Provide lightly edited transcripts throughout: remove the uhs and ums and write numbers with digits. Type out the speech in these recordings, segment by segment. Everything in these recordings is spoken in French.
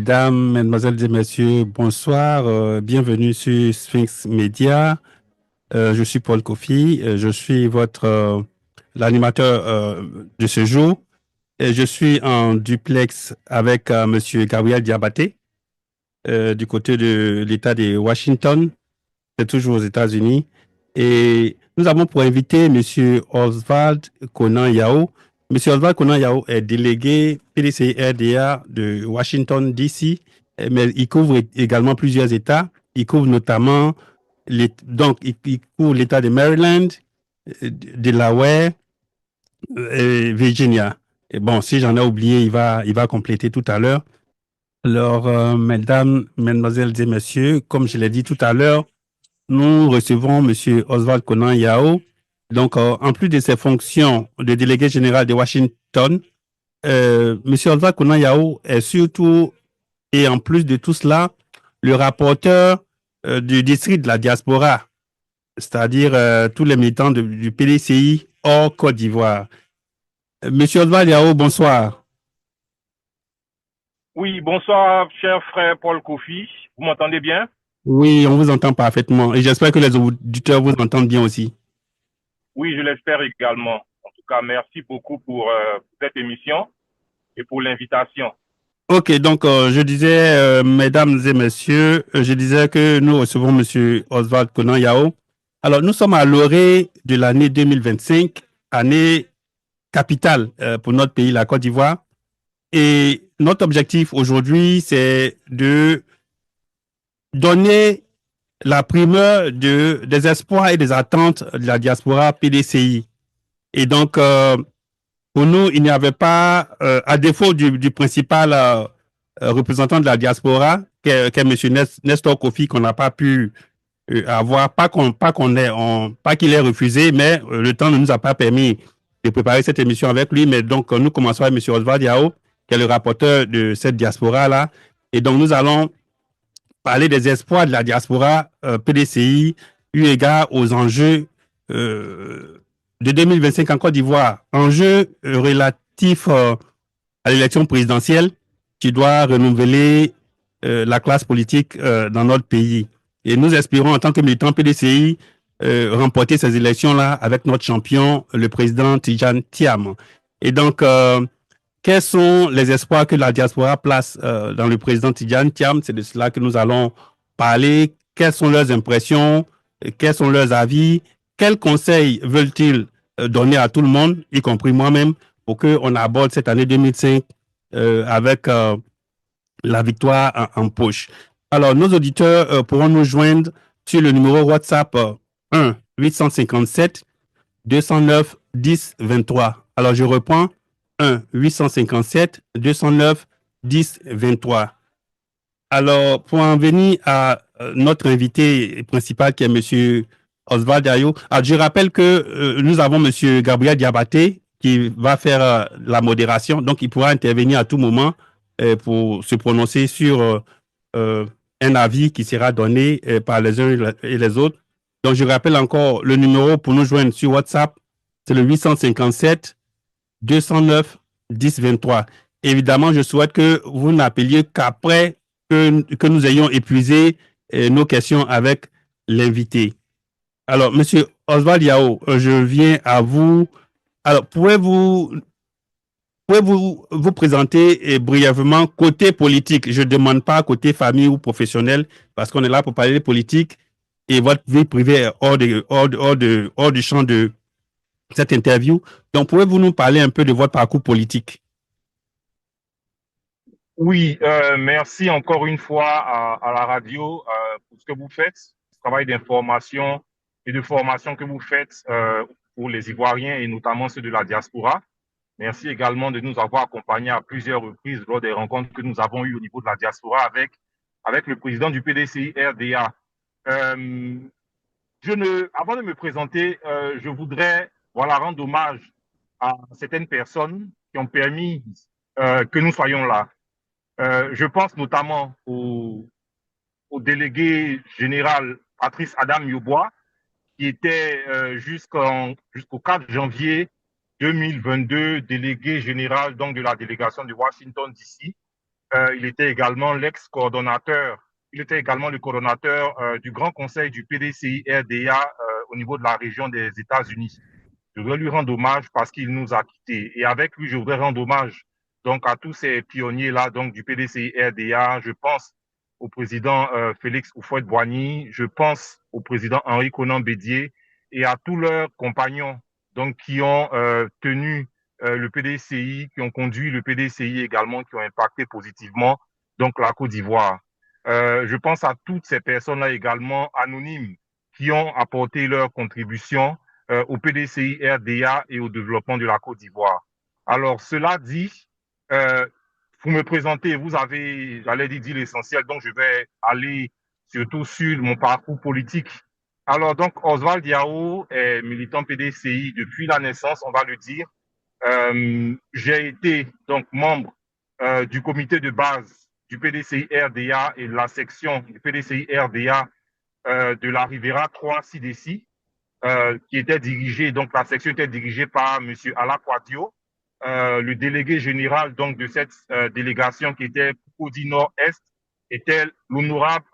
Mesdames, mesdemoiselles et messieurs, bonsoir. Bienvenue sur Sphinx Media. Je suis Paul Kofi. Je suis l'animateur de ce jour. Et je suis en duplex avec Monsieur Gabriel Diabaté du côté de l'État de Washington. C'est toujours aux États-Unis. Et nous avons pour invité Monsieur Oswald Conan Yao. Monsieur Oswald Conan Yao est délégué PDCI-RDA de Washington, D.C., mais il couvre également plusieurs États. Il couvre notamment il couvre l'État de Maryland, Delaware et Virginia. Et bon, si j'en ai oublié, il va compléter tout à l'heure. Alors, mesdames, mesdemoiselles et messieurs, comme je l'ai dit tout à l'heure, nous recevons M. Oswald Conan Yao. Donc, en plus de ses fonctions de délégué général de Washington, M. Oswald Conan Yao est surtout, et en plus de tout cela, le rapporteur du district de la diaspora, c'est-à-dire tous les militants du PDCI hors Côte d'Ivoire. Monsieur Oswald Yao, bonsoir. Oui, bonsoir, cher frère Paul Kofi. Vous m'entendez bien? Oui, on vous entend parfaitement et j'espère que les auditeurs vous entendent bien aussi. Oui, je l'espère également. En tout cas, merci beaucoup pour cette émission et pour l'invitation. Ok, donc je disais, mesdames et messieurs, je disais que nous recevons Monsieur Oswald Conan Yao. Alors, nous sommes à l'orée de l'année 2025, année capitale pour notre pays, la Côte d'Ivoire. Et notre objectif aujourd'hui, c'est de donner la primeur des espoirs et des attentes de la diaspora PDCI. Et donc, pour nous, il n'y avait pas, à défaut du principal représentant de la diaspora, qui est M. Nestor Kofi, qu'on n'a pas pu avoir, pas qu'il ait refusé, mais le temps ne nous a pas permis de préparer cette émission avec lui. Mais donc, nous commençons avec M. Oswald Yao, qui est le rapporteur de cette diaspora-là. Et donc, nous allons parler des espoirs de la diaspora PDCI, eu égard aux enjeux de 2025 en Côte d'Ivoire. Enjeux relatifs à l'élection présidentielle qui doit renouveler la classe politique dans notre pays. Et nous espérons, en tant que militants PDCI, remporter ces élections-là avec notre champion, le président Tidjane Thiam. Et donc, quels sont les espoirs que la diaspora place dans le président Tidjane Thiam? C'est de cela que nous allons parler. Quelles sont leurs impressions? Quels sont leurs avis? Quels conseils veulent-ils donner à tout le monde, y compris moi-même, pour qu'on aborde cette année 2005 avec la victoire en poche? Alors, nos auditeurs pourront nous joindre sur le numéro WhatsApp 1 857 209 10 23. Alors, je reprends 1 857 209 10 23. Alors, pour en venir à notre invité principal qui est M. Oswald Dayo, je rappelle que nous avons M. Gabriel Diabaté qui va faire la modération, donc il pourra intervenir à tout moment pour se prononcer sur un avis qui sera donné par les uns et les autres. Donc, je rappelle encore le numéro pour nous joindre sur WhatsApp, c'est le 857 209 10 23. Évidemment, je souhaite que vous n'appeliez qu'après que nous ayons épuisé nos questions avec l'invité. Alors, Monsieur Oswald Yao, je viens à vous. Alors, pouvez-vous vous présenter brièvement côté politique? Je ne demande pas côté famille ou professionnel, parce qu'on est là pour parler de politique et votre vie privée est hors du champ de cette interview. Donc, pouvez-vous nous parler un peu de votre parcours politique? Oui, merci encore une fois à la radio pour ce que vous faites, ce travail d'information et de formation que vous faites pour les Ivoiriens et notamment ceux de la diaspora. Merci également de nous avoir accompagnés à plusieurs reprises lors des rencontres que nous avons eues au niveau de la diaspora avec le président du PDCI RDA. Avant de me présenter, je voudrais rendre hommage à certaines personnes qui ont permis que nous soyons là. Je pense notamment au délégué général Patrice Adam Yobois, qui était jusqu'au 4 janvier 2022 délégué général donc, de la délégation de Washington DC. il était également l'ex-coordonnateur, il était également le coordonnateur du Grand Conseil du PDCI-RDA au niveau de la région des États-Unis. Je voudrais lui rendre hommage parce qu'il nous a quittés. Et avec lui, je voudrais rendre hommage donc à tous ces pionniers-là donc du PDCI-RDA. Je pense au président Félix Houphouët-Boigny, je pense au président Henri Konan Bédié et à tous leurs compagnons donc qui ont tenu le PDCI, qui ont conduit le PDCI également, qui ont impacté positivement donc la Côte d'Ivoire. Je pense à toutes ces personnes-là également anonymes qui ont apporté leur contribution au PDCI RDA et au développement de la Côte d'Ivoire. Alors, cela dit, vous me présentez, vous avez, j'allais dire, dit l'essentiel, donc je vais aller surtout sur mon parcours politique. Alors, donc, Oswald Yao est militant PDCI depuis la naissance, on va le dire. J'ai été donc membre du comité de base du PDCI RDA et de la section du PDCI RDA de la Rivera 3-CDC, qui était dirigée, donc la section était dirigée par M. Alaquadio, le délégué général donc de cette délégation qui était Cody Nord-Est était l'honorable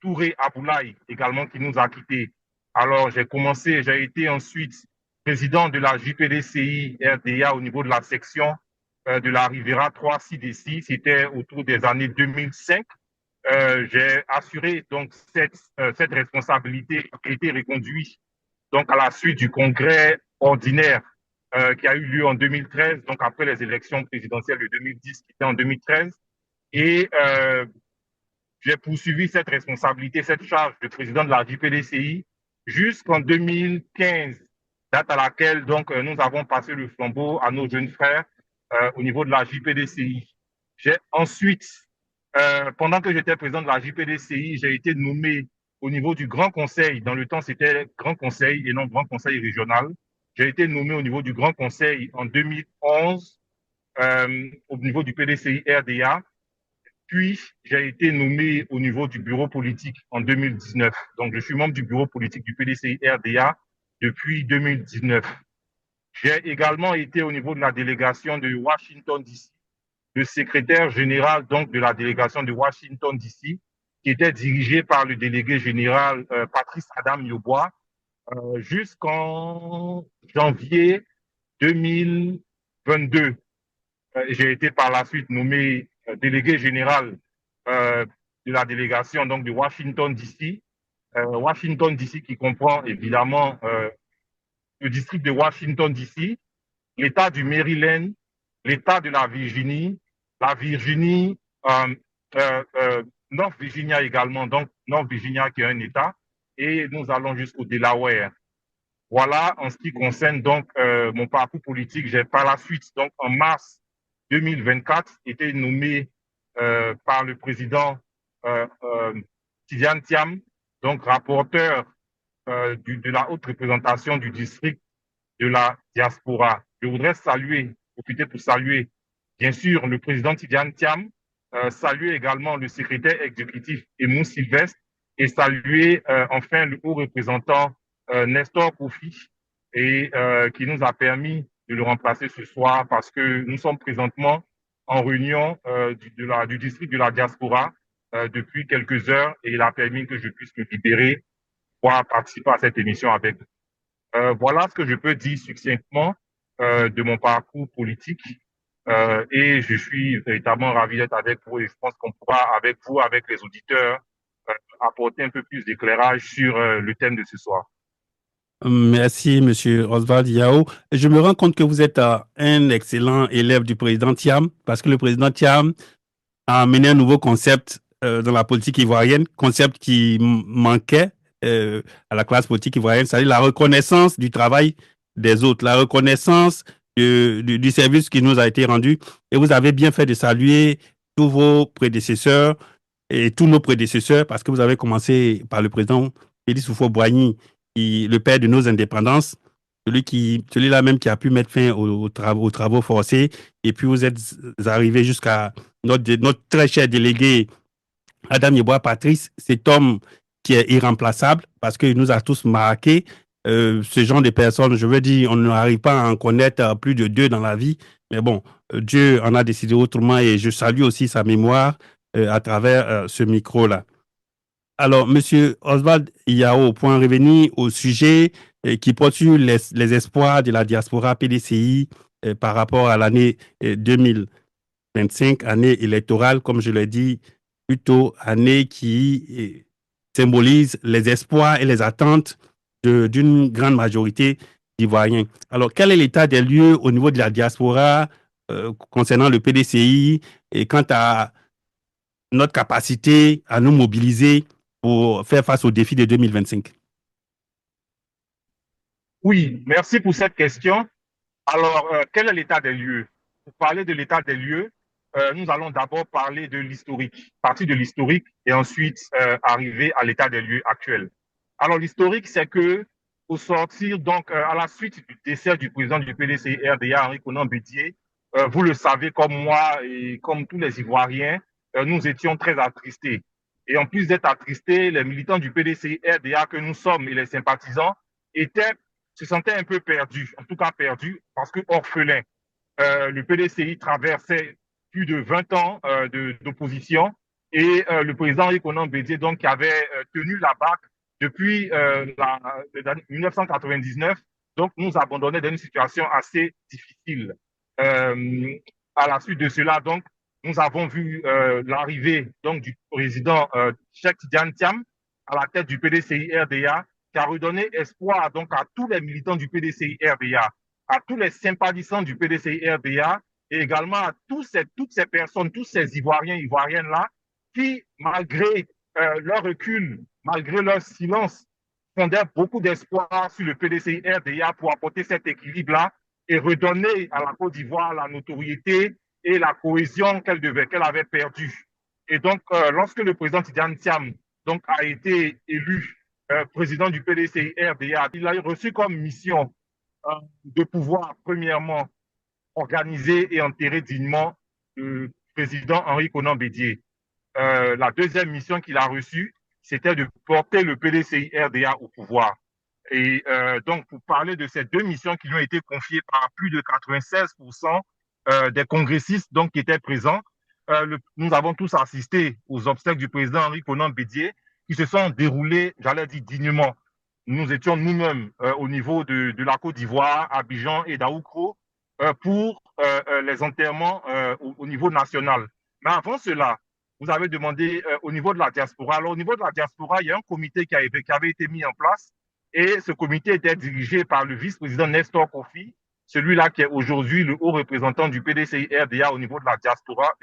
Touré Aboulaye, également qui nous a quittés. Alors j'ai été ensuite président de la JPDCI RDA au niveau de la section de la Rivera 3-CDC, c'était autour des années 2005. J'ai assuré donc cette responsabilité qui a été reconduite donc à la suite du congrès ordinaire qui a eu lieu en 2013, donc après les élections présidentielles de 2010 qui étaient en 2013. Et j'ai poursuivi cette responsabilité, cette charge de président de la JPDCI jusqu'en 2015, date à laquelle donc nous avons passé le flambeau à nos jeunes frères au niveau de la JPDCI. J'ai ensuite, pendant que j'étais président de la JPDCI, j'ai été nommé au niveau du Grand Conseil. Dans le temps, c'était Grand Conseil et non Grand Conseil régional. J'ai été nommé au niveau du Grand Conseil en 2011, au niveau du PDCI RDA. Puis, j'ai été nommé au niveau du bureau politique en 2019. Donc, je suis membre du bureau politique du PDCI RDA depuis 2019. J'ai également été au niveau de la délégation de Washington DC, le secrétaire général donc de la délégation de Washington DC, qui était dirigé par le délégué général Patrice Adam Yobois, jusqu'en janvier 2022. J'ai été par la suite nommé délégué général de la délégation donc de Washington DC. Washington DC qui comprend évidemment le district de Washington DC, l'État du Maryland, l'État de la Virginie, North Virginia également, donc North Virginia qui est un État, et nous allons jusqu'au Delaware. Voilà en ce qui concerne donc mon parcours politique. J'ai par la suite, donc en mars 2024, été nommé par le président Tidiane Thiam, donc rapporteur de la haute représentation du district de la diaspora. Je voudrais profiter pour saluer, bien sûr, le président Tidiane Thiam, saluer également le secrétaire exécutif Emou Sylvestre et saluer enfin le haut représentant Nestor Kofi et qui nous a permis de le remplacer ce soir parce que nous sommes présentement en réunion du district de la diaspora depuis quelques heures et il a permis que je puisse me libérer pour participer à cette émission avec vous. Voilà ce que je peux dire succinctement de mon parcours politique et je suis véritablement ravi d'être avec vous et je pense qu'on pourra avec vous, avec les auditeurs, apporter un peu plus d'éclairage sur le thème de ce soir. Merci, Monsieur Oswald Yao. Je me rends compte que vous êtes un excellent élève du président Thiam parce que le président Thiam a amené un nouveau concept dans la politique ivoirienne, concept qui manquait à la classe politique ivoirienne, c'est-à-dire la reconnaissance du travail des autres, la reconnaissance du service qui nous a été rendu. Et vous avez bien fait de saluer tous vos prédécesseurs et tous nos prédécesseurs parce que vous avez commencé par le président Félix Houphouët-Boigny, le père de nos indépendances, celui-là même qui a pu mettre fin aux travaux forcés. Et puis vous êtes arrivé jusqu'à notre très cher délégué Adam Yeboah Patrice, cet homme qui est irremplaçable parce qu'il nous a tous marqués ce genre de personnes, je veux dire, on n'arrive pas à en connaître plus de deux dans la vie, mais bon, Dieu en a décidé autrement et je salue aussi sa mémoire à travers ce micro-là. Alors, Monsieur Oswald Yao, pour en revenir au sujet qui porte sur les espoirs de la diaspora PDCI par rapport à l'année 2025, année électorale, comme je l'ai dit, plutôt année qui symbolise les espoirs et les attentes d'une grande majorité d'Ivoiriens. Alors, quel est l'état des lieux au niveau de la diaspora concernant le PDCI et quant à notre capacité à nous mobiliser pour faire face aux défis de 2025? Oui, merci pour cette question. Alors, quel est l'état des lieux? Pour parler de l'état des lieux, nous allons d'abord parler de l'historique, partir de l'historique et ensuite arriver à l'état des lieux actuel. Alors, l'historique, c'est que au sortir, donc, à la suite du décès du président du PDCI RDA, Henri Konan Bédié, vous le savez comme moi et comme tous les Ivoiriens, nous étions très attristés. Et en plus d'être attristés, les militants du PDCI RDA que nous sommes et les sympathisants se sentaient un peu perdus, en tout cas perdus, parce que orphelins. Le PDCI traversait plus de 20 ans d'opposition et le président Ykonan Bédié, donc, qui avait tenu la barque depuis 1999, donc nous abandonnait dans une situation assez difficile. À la suite de cela, donc, nous avons vu l'arrivée donc du président Cheikh Tidiane Thiam à la tête du PDCI RDA, qui a redonné espoir donc à tous les militants du PDCI RDA, à tous les sympathisants du PDCI RDA et également à toutes ces personnes, tous ces Ivoiriens, Ivoiriennes-là, qui, malgré leur recul, malgré leur silence, fondaient beaucoup d'espoir sur le PDCI RDA pour apporter cet équilibre-là et redonner à la Côte d'Ivoire la notoriété et la cohésion qu'elle avait perdue. Et donc, lorsque le président Tidiane Thiam donc, a été élu président du PDCI RDA, il a reçu comme mission de pouvoir, premièrement, organiser et enterrer dignement le président Henri Konan Bédié. La deuxième mission qu'il a reçue, c'était de porter le PDCI RDA au pouvoir. Et donc, pour parler de ces deux missions qui lui ont été confiées par plus de 96% des congressistes donc, qui étaient présents, nous avons tous assisté aux obsèques du président Henri Konan Bédié qui se sont déroulées, j'allais dire, dignement. Nous étions nous-mêmes au niveau de la Côte d'Ivoire, Abidjan et d'Aoukro pour les enterrements au niveau national. Mais avant cela, vous avez demandé au niveau de la diaspora. Alors, au niveau de la diaspora, il y a un comité qui avait été mis en place et ce comité était dirigé par le vice-président Nestor Kofi, celui-là qui est aujourd'hui le haut représentant du PDCI RDA au niveau de la diaspora,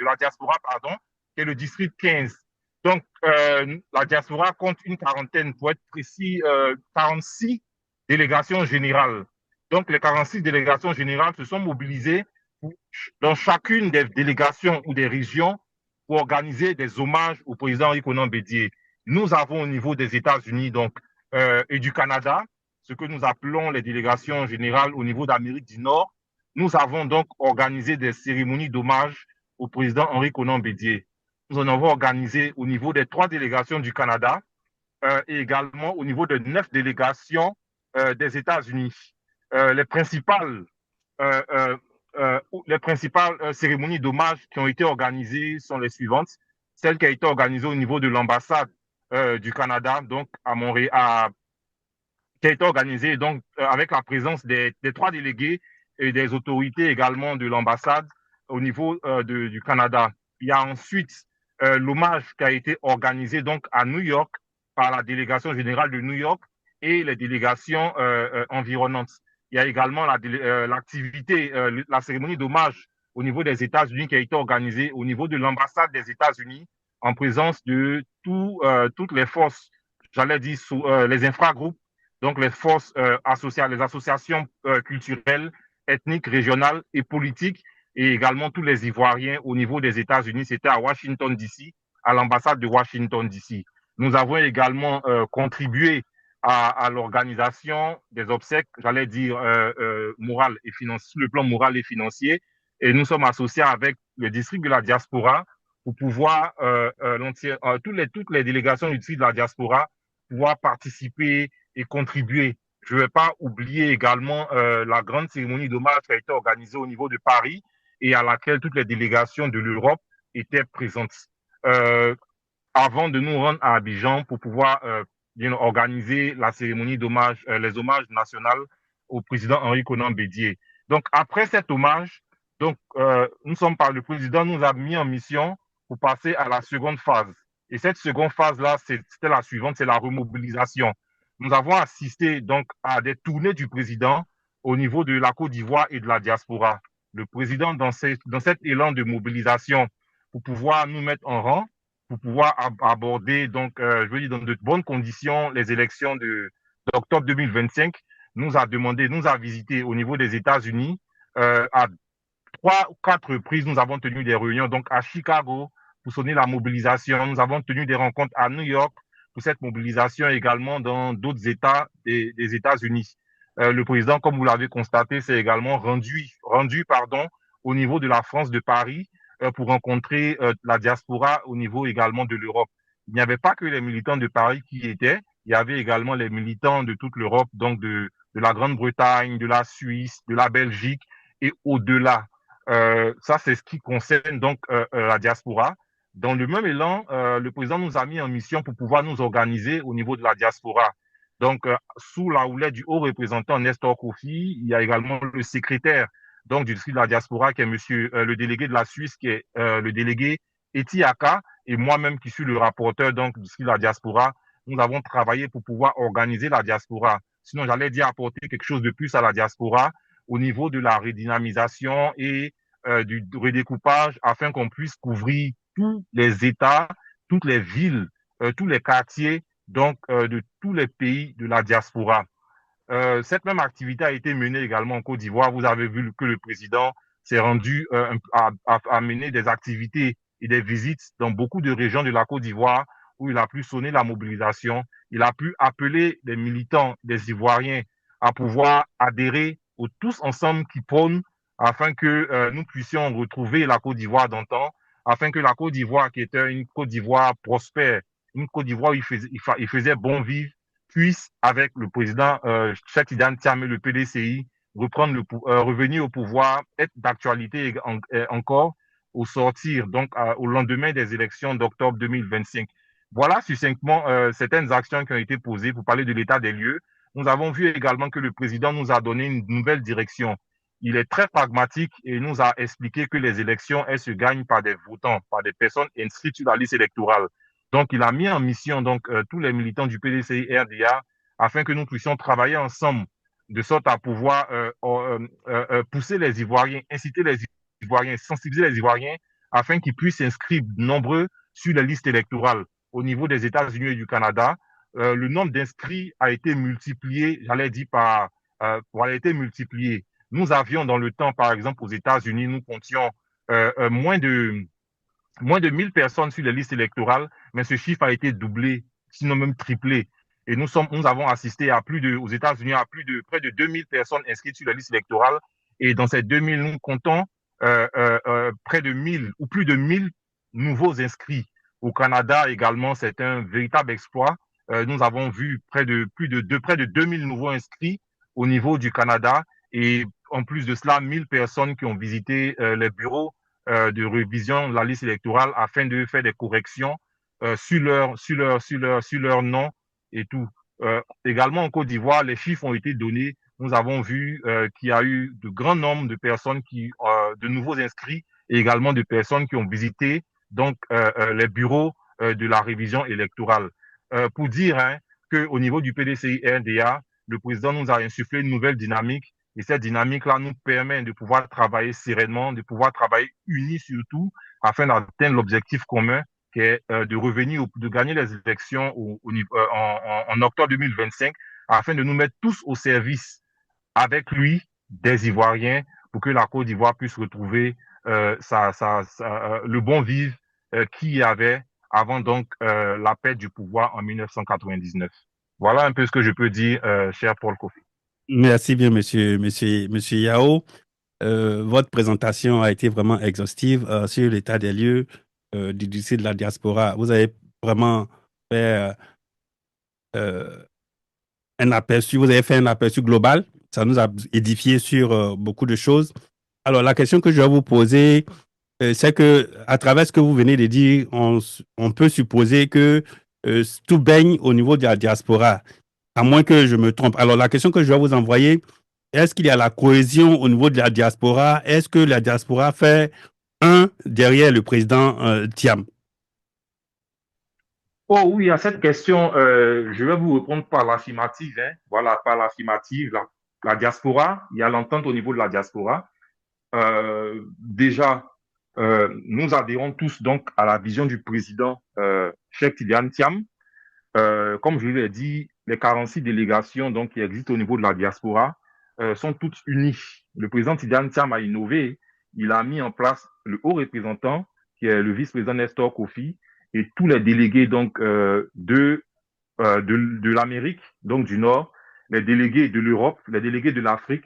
qui est le district 15. Donc, la diaspora compte une quarantaine, pour être précis, 46 délégations générales. Donc, les 46 délégations générales se sont mobilisées dans chacune des délégations ou des régions pour organiser des hommages au président Henri Konan Bédié. Nous avons au niveau des États-Unis donc, et du Canada, ce que nous appelons les délégations générales au niveau d'Amérique du Nord. Nous avons donc organisé des cérémonies d'hommage au président Henri Konan Bédié. Nous en avons organisé au niveau des 3 délégations du Canada et également au niveau de 9 délégations des États-Unis. Les principales cérémonies d'hommage qui ont été organisées sont les suivantes. Celle qui a été organisée au niveau de l'ambassade du Canada, donc à Montréal, qui a été organisée donc, avec la présence des 3 délégués et des autorités également de l'ambassade au niveau du Canada. Il y a ensuite l'hommage qui a été organisé donc à New York par la délégation générale de New York et les délégations environnantes. Il y a également l'activité, la cérémonie d'hommage au niveau des États-Unis qui a été organisée au niveau de l'ambassade des États-Unis en présence de toutes les forces, j'allais dire les infragroupes, donc les forces les associations culturelles, ethniques, régionales et politiques, et également tous les Ivoiriens au niveau des États-Unis. C'était à Washington, D.C., à l'ambassade de Washington, D.C. Nous avons également contribué à l'organisation des obsèques, j'allais dire, morales et financières, sur le plan moral et financier. Et nous sommes associés avec le district de la diaspora pour pouvoir, toutes les délégations du district de la diaspora, pouvoir participer et contribuer je ne vais pas oublier également la grande cérémonie d'hommage qui a été organisée au niveau de Paris et à laquelle toutes les délégations de l'Europe étaient présentes. Euh, Avant de nous rendre à Abidjan pour pouvoir organiser la cérémonie d'hommage, les hommages nationaux au président Henri Konan Bédié. Donc, après cet hommage, le président nous a mis en mission pour passer à la seconde phase. Et cette seconde phase-là, c'était la suivante, c'est la remobilisation. Nous avons assisté donc à des tournées du président au niveau de la Côte d'Ivoire et de la diaspora. Le président, dans cet élan de mobilisation, pour pouvoir nous mettre en rang, pour pouvoir aborder, donc, je veux dire, dans de bonnes conditions, les élections d'octobre 2025, nous a visité au niveau des États-Unis. À 3 ou 4 reprises, nous avons tenu des réunions, donc à Chicago, pour sonner la mobilisation. Nous avons tenu des rencontres à New York pour cette mobilisation également dans d'autres États des États-Unis. Le président, comme vous l'avez constaté, s'est également rendu au niveau de la France de Paris pour rencontrer la diaspora au niveau également de l'Europe. Il n'y avait pas que les militants de Paris qui y étaient, il y avait également les militants de toute l'Europe, donc de la Grande-Bretagne, de la Suisse, de la Belgique et au-delà. Ça, c'est ce qui concerne donc la diaspora. Dans le même élan, le président nous a mis en mission pour pouvoir nous organiser au niveau de la diaspora. Donc, sous la houlette du haut représentant Nestor Kofi, il y a également le secrétaire donc du district de la diaspora, qui est monsieur le délégué de la Suisse, qui est le délégué Etiaka, et moi-même qui suis le rapporteur donc du district de la diaspora. Nous avons travaillé pour pouvoir organiser la diaspora. Sinon, j'allais dire apporter quelque chose de plus à la diaspora au niveau de la redynamisation et du redécoupage afin qu'on puisse couvrir tous les États, toutes les villes, tous les quartiers donc de tous les pays de la diaspora. Cette même activité a été menée également en Côte d'Ivoire. Vous avez vu que le président s'est rendu à mener des activités et des visites dans beaucoup de régions de la Côte d'Ivoire où il a pu sonner la mobilisation. Il a pu appeler les militants, des Ivoiriens à pouvoir adhérer aux tous ensemble qui prônent afin que nous puissions retrouver la Côte d'Ivoire d'antan, afin que la Côte d'Ivoire, qui était une Côte d'Ivoire prospère, une Côte d'Ivoire où il faisait bon vivre, puisse, avec le président Cheikh Tidiane Tiamé, le PDCI, revenir au pouvoir, être d'actualité encore au sortir, donc au lendemain des élections d'octobre 2025. Voilà succinctement certaines actions qui ont été posées pour parler de l'état des lieux. Nous avons vu également que le président nous a donné une nouvelle direction. Il est très pragmatique et nous a expliqué que les élections, elles se gagnent par des votants, par des personnes inscrites sur la liste électorale. Donc, il a mis en mission donc tous les militants du PDCI RDA afin que nous puissions travailler ensemble de sorte à pouvoir pousser les Ivoiriens, inciter les Ivoiriens, sensibiliser les Ivoiriens afin qu'ils puissent s'inscrire nombreux sur les listes électorales. Au niveau des États-Unis et du Canada, le nombre d'inscrits a été multiplié, j'allais dire a été multiplié. Nous avions dans le temps, par exemple, aux États-Unis, nous comptions moins de 1000 personnes sur les listes électorales, mais ce chiffre a été doublé, sinon même triplé. Et nous avons assisté aux États-Unis à près de 2000 personnes inscrites sur la liste électorale. Et dans ces 2000, nous comptons près de 1000 ou plus de 1000 nouveaux inscrits. Au Canada également, c'est un véritable exploit. Nous avons vu près de 2000 nouveaux inscrits au niveau du Canada. Et en plus de cela, 1000 personnes qui ont visité les bureaux de révision de la liste électorale afin de faire des corrections sur leur nom et tout. Également en Côte d'Ivoire, les chiffres ont été donnés. Nous avons vu qu'il y a eu de grands nombres de personnes de nouveaux inscrits et également de personnes qui ont visité donc les bureaux de la révision électorale. Pour dire qu'au niveau du PDCI-RDA, le président nous a insufflé une nouvelle dynamique. Et cette dynamique-là nous permet de pouvoir travailler sereinement, de pouvoir travailler unis surtout, afin d'atteindre l'objectif commun qui est de gagner les élections en octobre 2025, afin de nous mettre tous au service avec lui des Ivoiriens pour que la Côte d'Ivoire puisse retrouver le bon vivre qu'il y avait avant donc la perte du pouvoir en 1999. Voilà un peu ce que je peux dire, cher Paul Kofi. Merci bien, monsieur Yao. Votre présentation a été vraiment exhaustive sur l'état des lieux du district de la diaspora. Vous avez vraiment fait un aperçu, vous avez fait un aperçu global. Ça nous a édifié sur beaucoup de choses. Alors, la question que je vais vous poser, c'est que, à travers ce que vous venez de dire, on peut supposer que tout baigne au niveau de la diaspora, à moins que je me trompe. Alors, la question que je vais vous envoyer, est-ce qu'il y a la cohésion au niveau de la diaspora? Est-ce que la diaspora fait un derrière le président Thiam? Oh oui, à cette question, je vais vous répondre par l'affirmative. Hein. Voilà, par l'affirmative. La diaspora, il y a l'entente au niveau de la diaspora. Déjà, nous adhérons tous donc à la vision du président Cheikh Tidiane Thiam. Comme je l'ai dit, les 46 délégations donc, qui existent au niveau de la diaspora sont toutes unies. Le président Tidiane Thiam a innové. Il a mis en place le haut représentant, qui est le vice-président Nestor Kofi, et tous les délégués donc, de l'Amérique, donc du Nord, les délégués de l'Europe, les délégués de l'Afrique,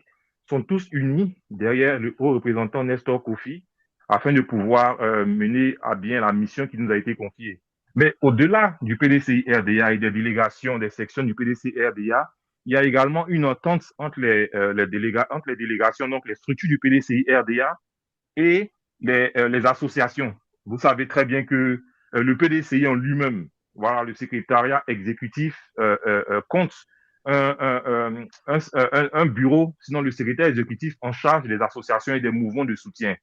sont tous unis derrière le haut représentant Nestor Kofi afin de pouvoir mener à bien la mission qui nous a été confiée. Mais au-delà du PDCI-RDA et des délégations, des sections du PDCI-RDA, il y a également une entente entre entre les délégations, donc les structures du PDCI-RDA et les associations. Vous savez très bien que le PDCI en lui-même, voilà, le secrétariat exécutif compte un bureau, sinon le secrétaire exécutif en charge des associations et des mouvements de soutien.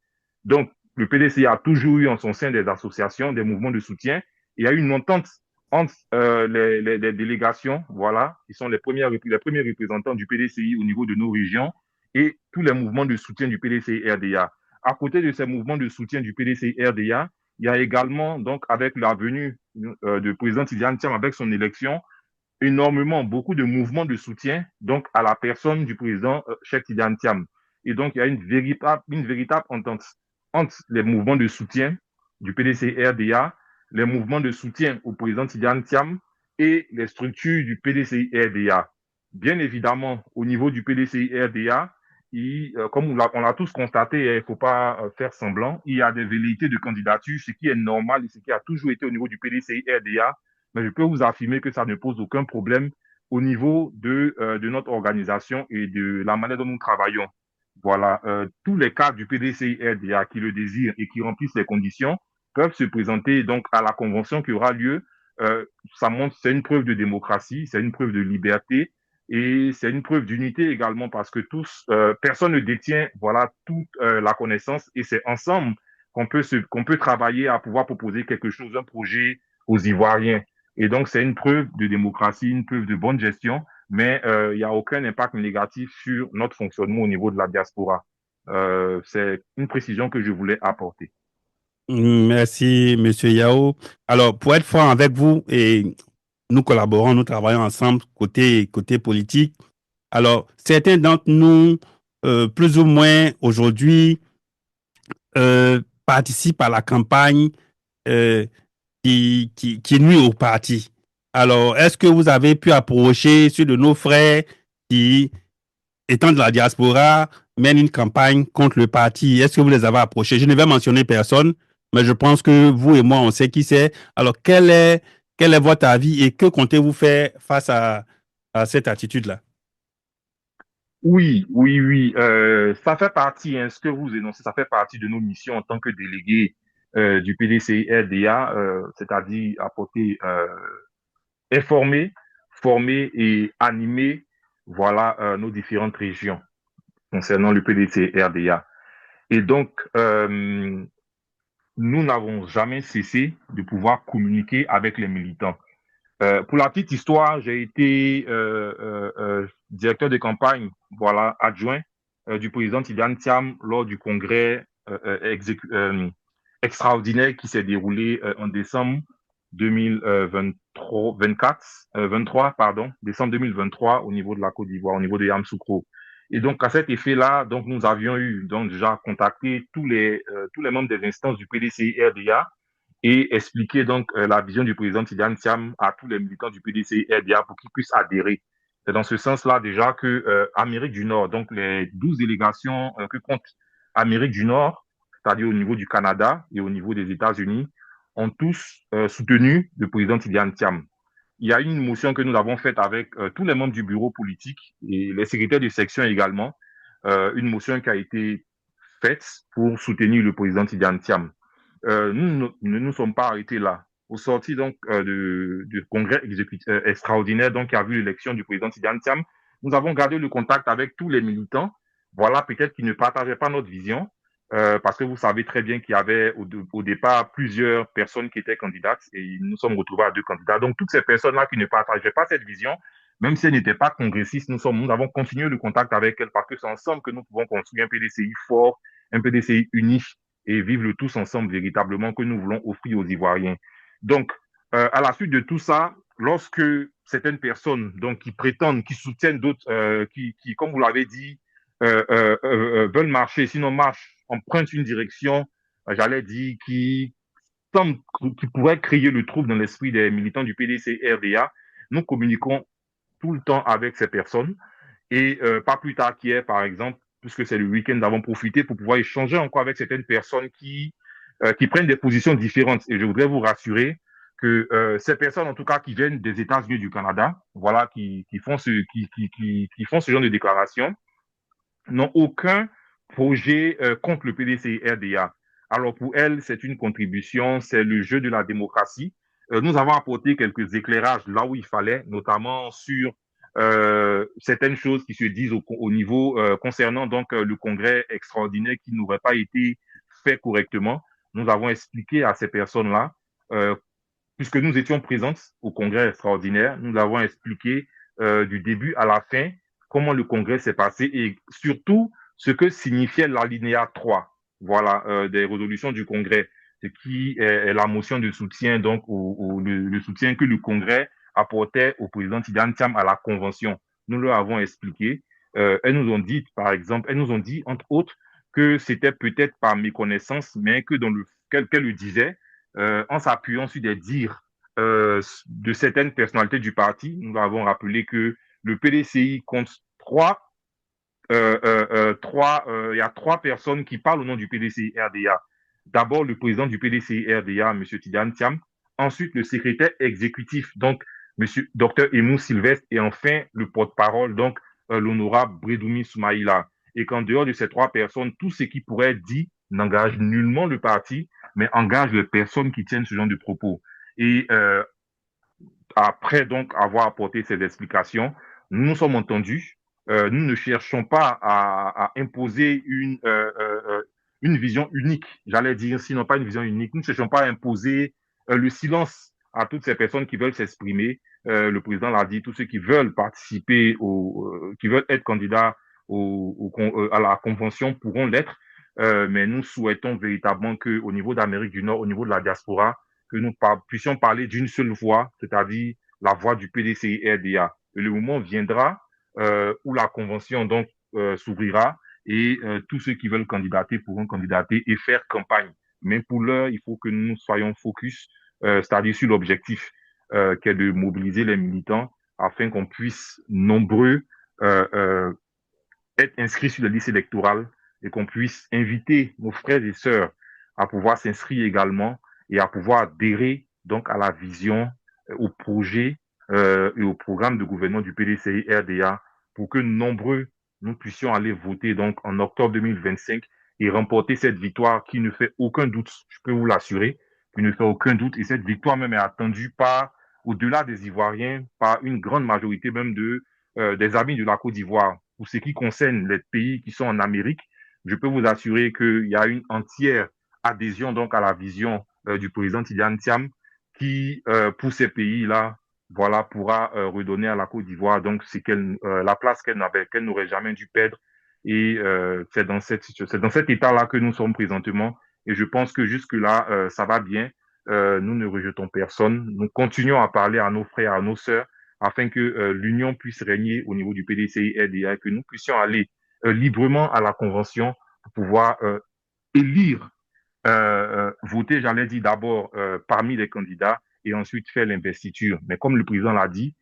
Donc, le PDCI a toujours eu en son sein des associations, des mouvements de soutien. Il y a une entente entre les délégations, voilà, qui sont les premiers représentants du PDCI au niveau de nos régions, et tous les mouvements de soutien du PDCI-RDA. À côté de ces mouvements de soutien du PDCI-RDA, il y a également, donc, avec la venue du président Tidiane Thiam, avec son élection, énormément, beaucoup de mouvements de soutien, donc, à la personne du président Cheikh Tidiane Thiam. Et donc, il y a une véritable entente entre les mouvements de soutien du PDCI-RDA, les mouvements de soutien au président Tidiane Thiam et les structures du PDCI-RDA. Bien évidemment, au niveau du PDCI-RDA, comme on l'a tous constaté, il ne faut pas faire semblant, il y a des velléités de candidature, ce qui est normal et ce qui a toujours été au niveau du PDCI-RDA, mais je peux vous affirmer que ça ne pose aucun problème au niveau de notre organisation et de la manière dont nous travaillons. Voilà, tous les cadres du PDCI-RDA qui le désirent et qui remplissent les conditions peuvent se présenter donc à la convention qui aura lieu. Ça montre, c'est une preuve de démocratie, c'est une preuve de liberté et c'est une preuve d'unité également parce que personne ne détient voilà toute la connaissance et c'est ensemble qu'on peut travailler à pouvoir proposer quelque chose, un projet aux Ivoiriens. Et donc c'est une preuve de démocratie, une preuve de bonne gestion, mais il n'y a aucun impact négatif sur notre fonctionnement au niveau de la diaspora. C'est une précision que je voulais apporter. Merci, Monsieur Yao. Alors, pour être franc avec vous, et nous collaborons, nous travaillons ensemble côté politique. Alors, certains d'entre nous, plus ou moins aujourd'hui, participent à la campagne euh, qui nuit au parti. Alors, est-ce que vous avez pu approcher ceux de nos frères qui, étant de la diaspora, mènent une campagne contre le parti? Est-ce que vous les avez approchés? Je ne vais mentionner personne, mais je pense que vous et moi, on sait qui c'est. Alors, quel est votre avis et que comptez-vous faire face à cette attitude-là? Oui, oui, oui. Ça fait partie, hein, ce que vous énoncez, ça fait partie de nos missions en tant que délégués du PDCI-RDA, c'est-à-dire apporter, informer, former et animer, voilà, nos différentes régions concernant le PDCI-RDA. Et donc, nous n'avons jamais cessé de pouvoir communiquer avec les militants. Pour la petite histoire, j'ai été directeur de campagne, voilà, adjoint du président Tidiane Thiam lors du congrès extraordinaire qui s'est déroulé en décembre 2023, 23, pardon, décembre 2023 au niveau de la Côte d'Ivoire, au niveau de Yamoussoukro. Et donc, à cet effet-là, donc, nous avions eu donc déjà contacté tous les membres des instances du PDCI-RDA et expliquer donc la vision du président Tidiane Thiam à tous les militants du PDCI-RDA pour qu'ils puissent adhérer. C'est dans ce sens-là déjà que Amérique du Nord, donc les 12 délégations que compte Amérique du Nord, c'est-à-dire au niveau du Canada et au niveau des États-Unis, ont tous soutenu le président Tidiane Thiam. il y a une motion que nous avons faite avec tous les membres du bureau politique et les secrétaires de section également, une motion qui a été faite pour soutenir le président Tidiane Thiam. Nous ne nous sommes pas arrêtés là. Au sorti donc du congrès extraordinaire donc qui a vu l'élection du président Tidiane Thiam, nous avons gardé le contact avec tous les militants. Voilà, peut-être qu'ils ne partageaient pas notre vision, parce que vous savez très bien qu'il y avait au départ plusieurs personnes qui étaient candidates et nous sommes retrouvés à 2 candidats. Donc toutes ces personnes-là qui ne partageaient pas cette vision, même si elles n'étaient pas congressistes, nous avons continué le contact avec elles parce que c'est ensemble que nous pouvons construire un PDCI fort, un PDCI uni et vivre le tous ensemble véritablement que nous voulons offrir aux Ivoiriens. Donc, à la suite de tout ça, lorsque certaines personnes donc, qui prétendent, qui soutiennent d'autres, qui, comme vous l'avez dit, veulent marcher, sinon marchent, empruntent une direction, j'allais dire, qui pourrait créer le trouble dans l'esprit des militants du PDC RDA, nous communiquons tout le temps avec ces personnes et pas plus tard qu'hier, par exemple, puisque c'est le week-end, nous avons profité pour pouvoir échanger encore avec certaines personnes qui prennent des positions différentes. Et je voudrais vous rassurer que ces personnes, en tout cas, qui viennent des États-Unis, du Canada, voilà, qui font qui font ce genre de déclaration, n'ont aucun projet contre le PDC RDA. Alors pour elles, c'est une contribution, c'est le jeu de la démocratie. Nous avons apporté quelques éclairages là où il fallait, notamment sur certaines choses qui se disent au niveau concernant donc le congrès extraordinaire qui n'aurait pas été fait correctement. Nous avons expliqué à ces personnes-là, puisque nous étions présentes au congrès extraordinaire, nous avons expliqué du début à la fin comment le congrès s'est passé et surtout ce que signifiait l'alinéa 3, voilà, des résolutions du congrès, ce qui est la motion de soutien, donc le soutien que le congrès apportait au président Tidiane Thiam à la convention. Nous leur avons expliqué. Elles nous ont dit, par exemple, elles nous ont dit, entre autres, que c'était peut-être par méconnaissance, mais que dans le qu'elle le disait, en s'appuyant sur des dires de certaines personnalités du parti. Nous avons rappelé que le PDCI compte il y a 3 personnes qui parlent au nom du PDCI RDA. D'abord, le président du PDCI RDA, M. Tidiane Thiam. Ensuite, le secrétaire exécutif, donc M. Dr Emou Sylvestre. Et enfin, le porte-parole, donc l'honorable Bredoumi Soumaïla. Et qu'en dehors de ces 3 personnes, tout ce qui pourrait être dit n'engage nullement le parti, mais engage les personnes qui tiennent ce genre de propos. Et après donc avoir apporté ces explications, nous nous sommes entendus. Nous ne cherchons pas à imposer une vision unique, j'allais dire, sinon pas une vision unique. Nous ne cherchons pas à imposer le silence à toutes ces personnes qui veulent s'exprimer. Le président l'a dit, tous ceux qui veulent participer, qui veulent être candidats à la convention pourront l'être. Mais nous souhaitons véritablement qu'au niveau d'Amérique du Nord, au niveau de la diaspora, que nous puissions parler d'une seule voix, c'est-à-dire la voix du PDCI-RDA. Et le moment viendra où la convention donc s'ouvrira et tous ceux qui veulent candidater pourront candidater et faire campagne. Mais pour l'heure, il faut que nous soyons focus, c'est-à-dire sur l'objectif qui est de mobiliser les militants afin qu'on puisse nombreux être inscrits sur la liste électorale et qu'on puisse inviter nos frères et sœurs à pouvoir s'inscrire également et à pouvoir adhérer donc à la vision, au projet et au programme de gouvernement du PDCI RDA pour que nombreux nous puissions aller voter donc en octobre 2025 et remporter cette victoire qui ne fait aucun doute, je peux vous l'assurer, qui ne fait aucun doute. Et cette victoire même est attendue par, au-delà des Ivoiriens, par une grande majorité même des amis de la Côte d'Ivoire. Pour ce qui concerne les pays qui sont en Amérique, je peux vous assurer qu'il y a une entière adhésion donc à la vision du président Tidiane Thiam qui, pour ces pays-là, voilà, pourra redonner à la Côte d'Ivoire donc la place qu'elle n'aurait jamais dû perdre. Et c'est dans cet état-là que nous sommes présentement. Et je pense que jusque-là, ça va bien. Nous ne rejetons personne. Nous continuons à parler à nos frères, à nos sœurs, afin que l'union puisse régner au niveau du PDCI-RDA et que nous puissions aller librement à la convention pour pouvoir élire, voter, j'allais dire d'abord parmi les candidats et ensuite faire l'investiture. Mais comme le président l'a dit,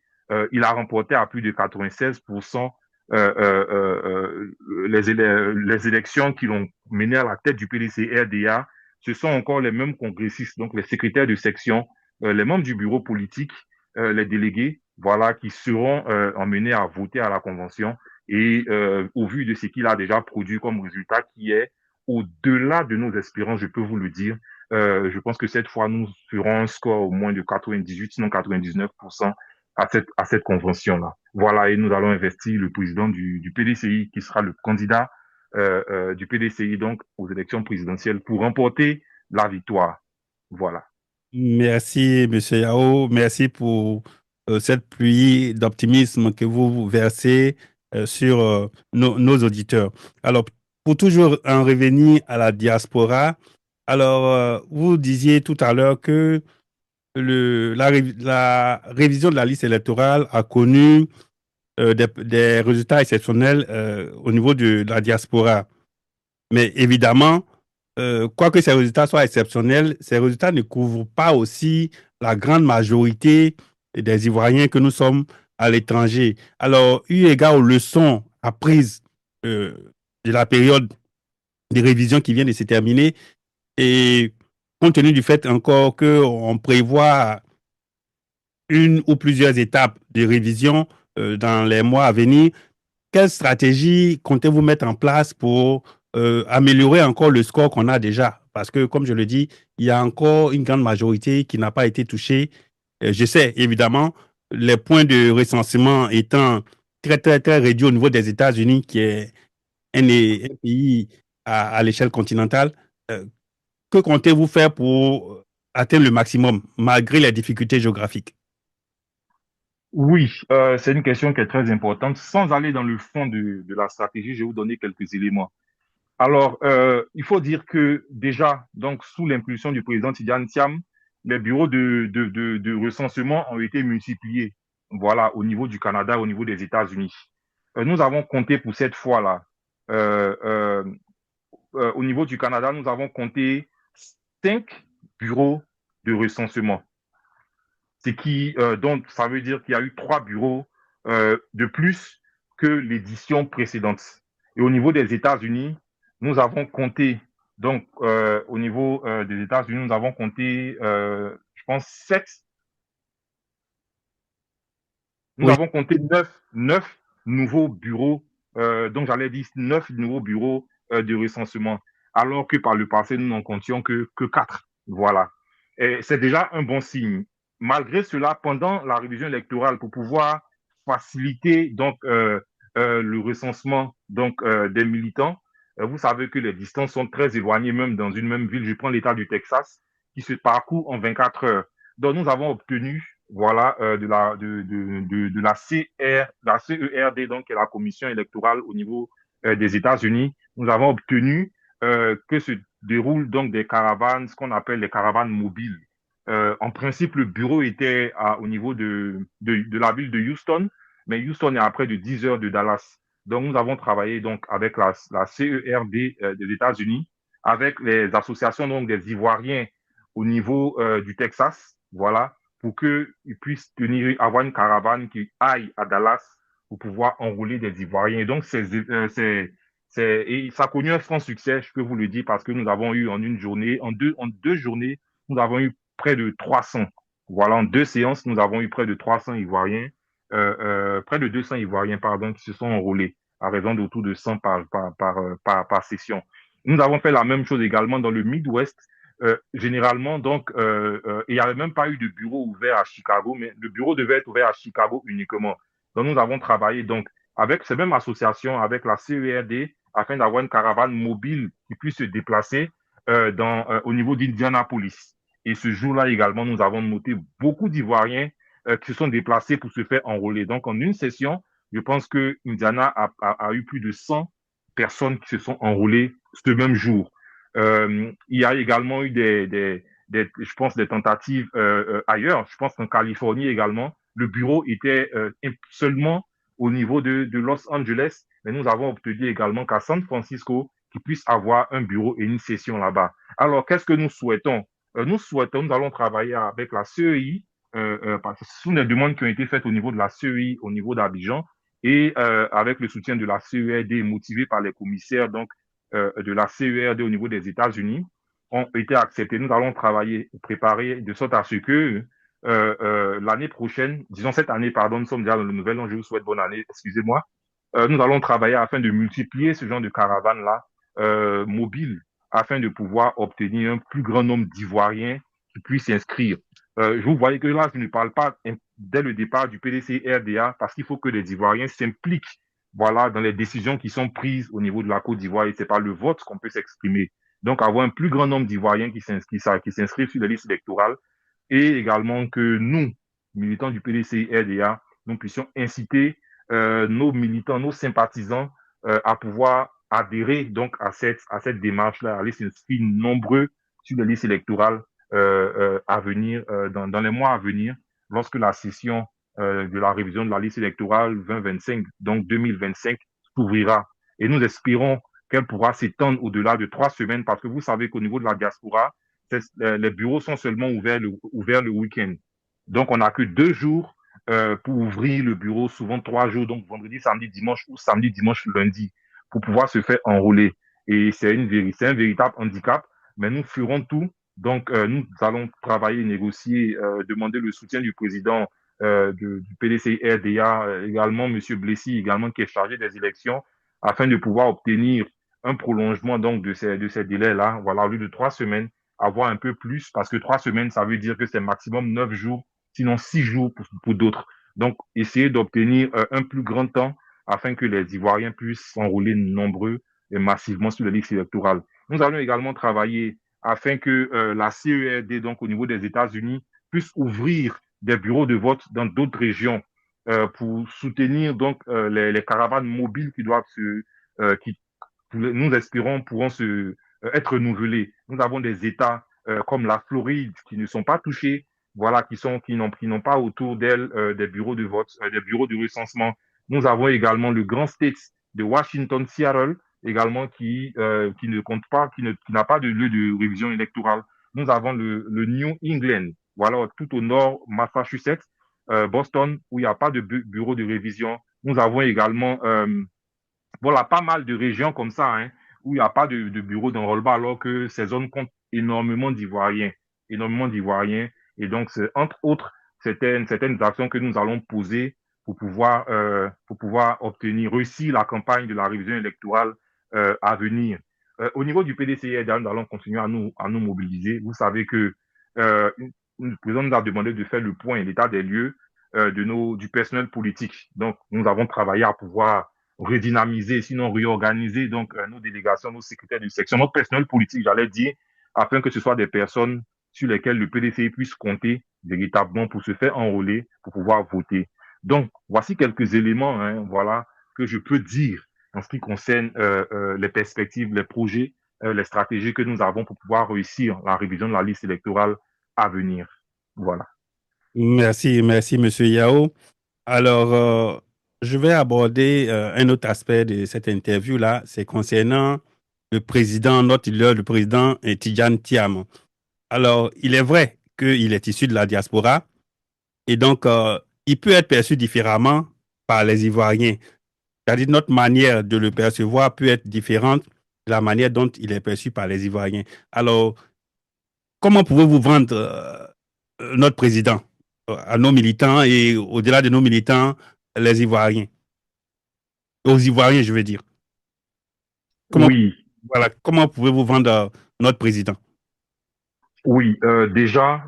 il a remporté à plus de 96% les élections qui l'ont mené à la tête du PDC-RDA. Ce sont encore les mêmes congressistes, donc les secrétaires de section, les membres du bureau politique les délégués, voilà, qui seront emmenés à voter à la convention. Et au vu de ce qu'il a déjà produit comme résultat, qui est au-delà de nos espérances, je peux vous le dire, je pense que cette fois, nous ferons un score au moins de 98, sinon 99% à cette convention-là. Voilà, et nous allons investir le président du PDCI, qui sera le candidat du PDCI donc aux élections présidentielles pour remporter la victoire. Voilà. Merci, Monsieur Yao. Merci pour cette pluie d'optimisme que vous versez sur nos auditeurs. Alors, pour toujours en revenir à la diaspora, alors, vous disiez tout à l'heure que la révision de la liste électorale a connu des résultats exceptionnels au niveau de la diaspora. Mais évidemment, quoique ces résultats soient exceptionnels, ces résultats ne couvrent pas aussi la grande majorité des Ivoiriens que nous sommes à l'étranger. Alors, eu égard aux leçons apprises euh, de la période de révision qui vient de se terminer, et compte tenu du fait encore qu'on prévoit une ou plusieurs étapes de révision dans les mois à venir, quelle stratégie comptez-vous mettre en place pour améliorer encore le score qu'on a déjà? Parce que, comme je le dis, il y a encore une grande majorité qui n'a pas été touchée. Je sais, évidemment, les points de recensement étant très, très, très réduits au niveau des États-Unis, qui est un pays à l'échelle continentale. Euh, que comptez-vous faire pour atteindre le maximum, malgré les difficultés géographiques? Oui, c'est une question qui est très importante. Sans aller dans le fond de la stratégie, je vais vous donner quelques éléments. Alors, il faut dire que déjà, donc sous l'impulsion du président Tidjane Thiam, les bureaux de recensement ont été multipliés. Voilà, au niveau du Canada, au niveau des États-Unis. Nous avons compté pour cette fois-là, euh, euh, au niveau du Canada, nous avons compté 5 bureaux de recensement. Ce qui, donc, ça veut dire qu'il y a eu 3 bureaux de plus que l'édition précédente. Et au niveau des États-Unis, nous avons compté, donc, au niveau des États-Unis, nous avons compté, je pense, nous Oui. avons compté neuf nouveaux bureaux, donc j'allais dire 9 nouveaux bureaux de recensement, alors que par le passé, nous n'en comptions que 4. Voilà. Et c'est déjà un bon signe. Malgré cela, pendant la révision électorale, pour pouvoir faciliter donc le recensement donc des militants, vous savez que les distances sont très éloignées, même dans une même ville. Je prends l'État du Texas, qui se parcourt en 24 heures. Donc, nous avons obtenu voilà, de la CERD, donc, qui est la commission électorale au niveau des États-Unis. Nous avons obtenu que se déroulent donc des caravanes, ce qu'on appelle les caravanes mobiles. En principe, le bureau était au niveau de la ville de Houston, mais Houston est à près de 10 heures de Dallas. Donc, nous avons travaillé donc avec la CERD des États-Unis, avec les associations donc des Ivoiriens au niveau du Texas, voilà, pour qu'ils puissent avoir une caravane qui aille à Dallas pour pouvoir enrôler des Ivoiriens. Et donc, et ça a connu un franc succès, je peux vous le dire, parce que nous avons eu en une journée, en deux journées, nous avons eu près de 300. Voilà, en 2 séances, nous avons eu près de 300 Ivoiriens, près de 200 Ivoiriens, pardon, qui se sont enrôlés à raison d'autour de 100 par session. Nous avons fait la même chose également dans le Midwest. Généralement, donc, il n'y avait même pas eu de bureau ouvert à Chicago, mais le bureau devait être ouvert à Chicago uniquement. Donc, nous avons travaillé donc avec ces mêmes associations, avec la CERD, afin d'avoir une caravane mobile qui puisse se déplacer au niveau d'Indianapolis. Et ce jour-là également, nous avons noté beaucoup d'Ivoiriens qui se sont déplacés pour se faire enrôler. Donc, en une session, je pense que Indiana a eu plus de 100 personnes qui se sont enrôlées ce même jour. Il y a également eu je pense, des tentatives ailleurs. Je pense qu'en Californie également, le bureau était seulement au niveau de Los Angeles, mais nous avons obtenu également qu'à San Francisco, qu'ils puissent avoir un bureau et une session là-bas. Alors, qu'est-ce que nous souhaitons? Nous allons travailler avec la CEI, parce que ce sont des demandes qui ont été faites au niveau de la CEI, au niveau d'Abidjan, et avec le soutien de la CERD, motivé par les commissaires donc de la CERD au niveau des États-Unis, ont été acceptés. Nous allons travailler, préparer de sorte à ce que l'année prochaine, disons cette année, pardon, nous sommes déjà dans le nouvel an, je vous souhaite bonne année, excusez-moi. Nous allons travailler afin de multiplier ce genre de caravanes-là mobiles, afin de pouvoir obtenir un plus grand nombre d'Ivoiriens qui puissent s'inscrire. Vous voyez que là, je ne parle pas dès le départ du PDC RDA, parce qu'il faut que les Ivoiriens s'impliquent, voilà, dans les décisions qui sont prises au niveau de la Côte d'Ivoire, et c'est par le vote qu'on peut s'exprimer. Donc, avoir un plus grand nombre d'Ivoiriens qui s'inscrivent sur les listes électorales, et également que nous, militants du PDC RDA, nous puissions inciter nos militants, nos sympathisants à pouvoir adhérer donc à cette démarche-là, aller s'inscrire nombreux sur les listes électorales à venir, dans les mois à venir, lorsque la session de la révision de la liste électorale 2025, donc 2025, s'ouvrira. Et nous espérons qu'elle pourra s'étendre au-delà de 3 semaines, parce que vous savez qu'au niveau de la diaspora, les bureaux sont seulement ouverts le week-end. Donc, on n'a que 2 jours pour ouvrir le bureau, souvent 3 jours, donc vendredi, samedi, dimanche ou samedi, dimanche, lundi, pour pouvoir se faire enrôler. Et c'est un véritable handicap, mais nous ferons tout. Donc, nous allons travailler, négocier, demander le soutien du président du PDC RDA, également M. Blessy, également qui est chargé des élections, afin de pouvoir obtenir un prolongement donc de ces délais-là. Voilà, au lieu de 3 semaines, avoir un peu plus, parce que 3 semaines, ça veut dire que c'est maximum 9 jours, sinon 6 jours pour d'autres. Donc, essayer d'obtenir un plus grand temps afin que les Ivoiriens puissent s'enrôler nombreux et massivement sur les listes électorales. Nous allons également travailler afin que la CERD, donc au niveau des États-Unis, puisse ouvrir des bureaux de vote dans d'autres régions pour soutenir donc les caravanes mobiles qui doivent qui nous espérons pourront être renouvelés. Nous avons des États comme la Floride qui ne sont pas touchés, voilà, qui n'ont pas autour d'elles des bureaux de vote, des bureaux de recensement. Nous avons également le grand state de Washington, Seattle, également qui ne compte pas, qui n'a pas de lieu de révision électorale. Nous avons le New England, voilà, tout au nord, Massachusetts, Boston, où il n'y a pas de bureau de révision. Nous avons également voilà, pas mal de régions comme ça, hein, où il n'y a pas de bureau d'enrôlement, alors que ces zones comptent énormément d'Ivoiriens, énormément d'Ivoiriens. Et donc, c'est entre autres certaines actions que nous allons poser pour pouvoir obtenir, réussir la campagne de la révision électorale à venir. Au niveau du PDCR, nous allons continuer à nous mobiliser. Vous savez que le président nous a demandé de faire le point, l'état des lieux du personnel politique. Donc, nous avons travaillé à pouvoir redynamiser, sinon réorganiser donc nos délégations, nos secrétaires de section, notre personnel politique, j'allais dire, afin que ce soit des personnes sur lesquelles le PDC puisse compter véritablement pour se faire enrôler, pour pouvoir voter. Donc, voici quelques éléments, hein, voilà, que je peux dire en ce qui concerne les perspectives, les projets, les stratégies que nous avons pour pouvoir réussir la révision de la liste électorale à venir. Voilà. Merci, merci, Monsieur Yao. Alors, je vais aborder un autre aspect de cette interview-là, c'est concernant le président, notre leader, le président Tidjane Thiam. Alors, il est vrai qu'il est issu de la diaspora et donc il peut être perçu différemment par les Ivoiriens. C'est-à-dire notre manière de le percevoir peut être différente de la manière dont il est perçu par les Ivoiriens. Alors, comment pouvez-vous vendre notre président à nos militants et au-delà de nos militants, les Ivoiriens? Aux Ivoiriens, je veux dire. Comment, Oui, voilà, comment pouvez-vous vendre notre président? oui. Déjà,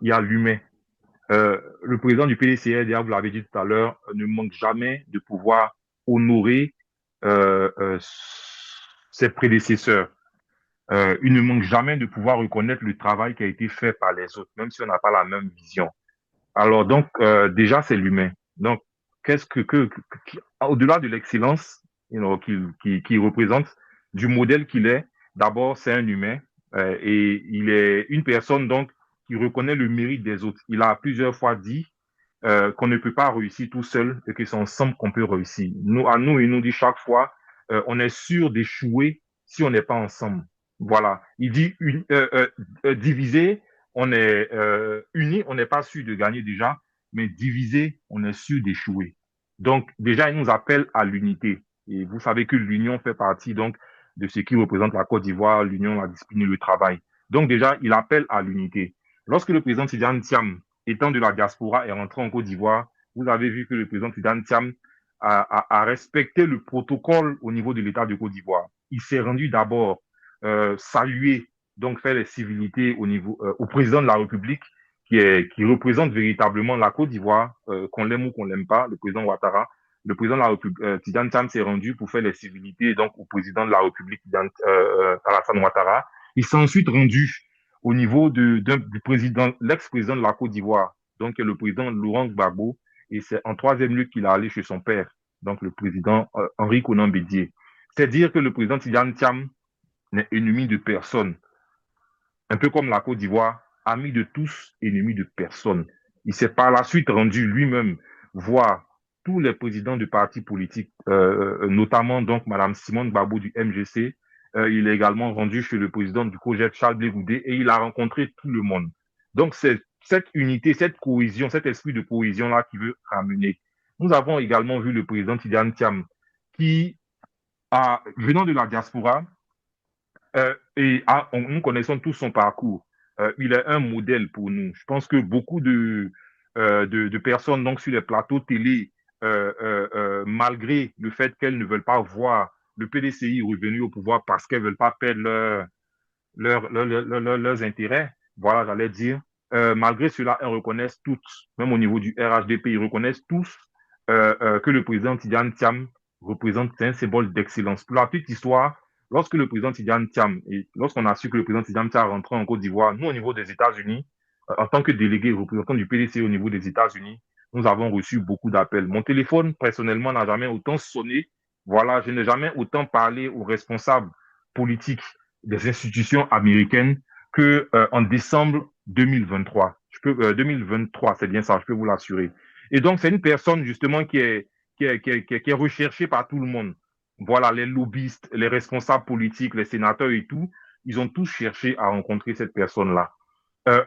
il y a l'humain. Le président du PDCR, vous l'avez dit tout à l'heure, ne manque jamais de pouvoir honorer euh, euh, ses prédécesseurs. Il ne manque jamais de pouvoir reconnaître le travail qui a été fait par les autres, même si on n'a pas la même vision. Alors donc, déjà, c'est l'humain. Donc, qu'est-ce au-delà de l'excellence qui représente, du modèle qu'il est, d'abord, c'est un humain et il est une personne donc qui reconnaît le mérite des autres. Il a plusieurs fois dit qu'on ne peut pas réussir tout seul et que c'est ensemble qu'on peut réussir. Il nous dit chaque fois, on est sûr d'échouer si on n'est pas ensemble. Voilà. Il dit diviser, on est unis, on n'est pas sûr de gagner déjà, mais diviser, on est sûr d'échouer. Donc, déjà, il nous appelle à l'unité. Et vous savez que l'union fait partie donc de ce qui représente la Côte d'Ivoire, l'union, la discipline et le travail. Donc, déjà, il appelle à l'unité. Lorsque le président Tidjane Thiam étant de la diaspora, est rentré en Côte d'Ivoire, vous avez vu que le président Tidjane Thiam a respecté le protocole au niveau de l'État de Côte d'Ivoire. Il s'est rendu d'abord saluer, donc faire les civilités au président de la République, qui représente véritablement la Côte d'Ivoire, qu'on l'aime ou qu'on l'aime pas, le président Ouattara. Le président de la République, Tidjane Thiam, s'est rendu pour faire les civilités donc au président de la République, Alassane Ouattara. Il s'est ensuite rendu au niveau du président, l'ex-président de la Côte d'Ivoire, donc le président Laurent Gbagbo, et c'est en troisième lieu qu'il a allé chez son père, donc le président Henri Konan Bédié. C'est dire que le président Tidjane Thiam n'est ennemi de personne. Un peu comme la Côte d'Ivoire, ami de tous, ennemi de personne. Il s'est par la suite rendu lui-même voir tous les présidents de partis politiques, notamment donc Mme Simone Gbagbo du MGC. Il est également rendu chez le président du COJEP, Charles Blé Goudé, et il a rencontré tout le monde. Donc c'est cette unité, cette cohésion, cet esprit de cohésion-là qui veut ramener. Nous avons également vu le président Tidjane Thiam qui, venant de la diaspora, nous connaissons tous son parcours. Il est un modèle pour nous. Je pense que beaucoup de personnes donc, sur les plateaux télé, malgré le fait qu'elles ne veulent pas voir le PDCI revenu au pouvoir parce qu'elles ne veulent pas perdre leurs intérêts, voilà, j'allais dire, malgré cela, elles reconnaissent toutes, même au niveau du RHDP, ils reconnaissent tous que le président Tidjane Thiam représente un symbole d'excellence. Pour la petite histoire, lorsque le président Tidjane Thiam, et lorsqu'on a su que le président Tidjane Thiam rentré en Côte d'Ivoire, nous, au niveau des États-Unis, en tant que délégué représentant du PDC au niveau des États-Unis, nous avons reçu beaucoup d'appels. Mon téléphone, personnellement, n'a jamais autant sonné. Voilà, je n'ai jamais autant parlé aux responsables politiques des institutions américaines que en décembre 2023. 2023, c'est bien ça, je peux vous l'assurer. Et donc, c'est une personne justement qui est recherchée par tout le monde. Voilà, les lobbyistes, les responsables politiques, les sénateurs et tout, ils ont tous cherché à rencontrer cette personne-là.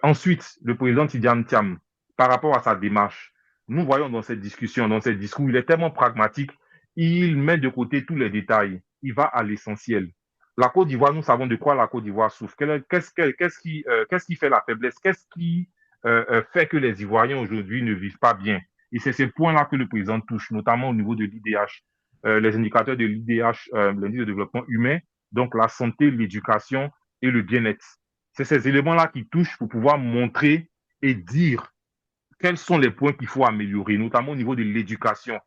Ensuite, le président Tidjane Thiam, par rapport à sa démarche, nous voyons dans cette discussion, dans ce discours, il est tellement pragmatique, il met de côté tous les détails, il va à l'essentiel. La Côte d'Ivoire, nous savons de quoi la Côte d'Ivoire souffre. Qu'est-ce qui fait la faiblesse? Qu'est-ce qui fait que les Ivoiriens aujourd'hui ne vivent pas bien? Et c'est ces points-là que le président touche, notamment au niveau de l'IDH, les indicateurs de l'IDH, l'indice de développement humain, donc la santé, l'éducation et le bien-être. C'est ces éléments-là qui touchent pour pouvoir montrer et dire quels sont les points qu'il faut améliorer, notamment au niveau de l'éducation.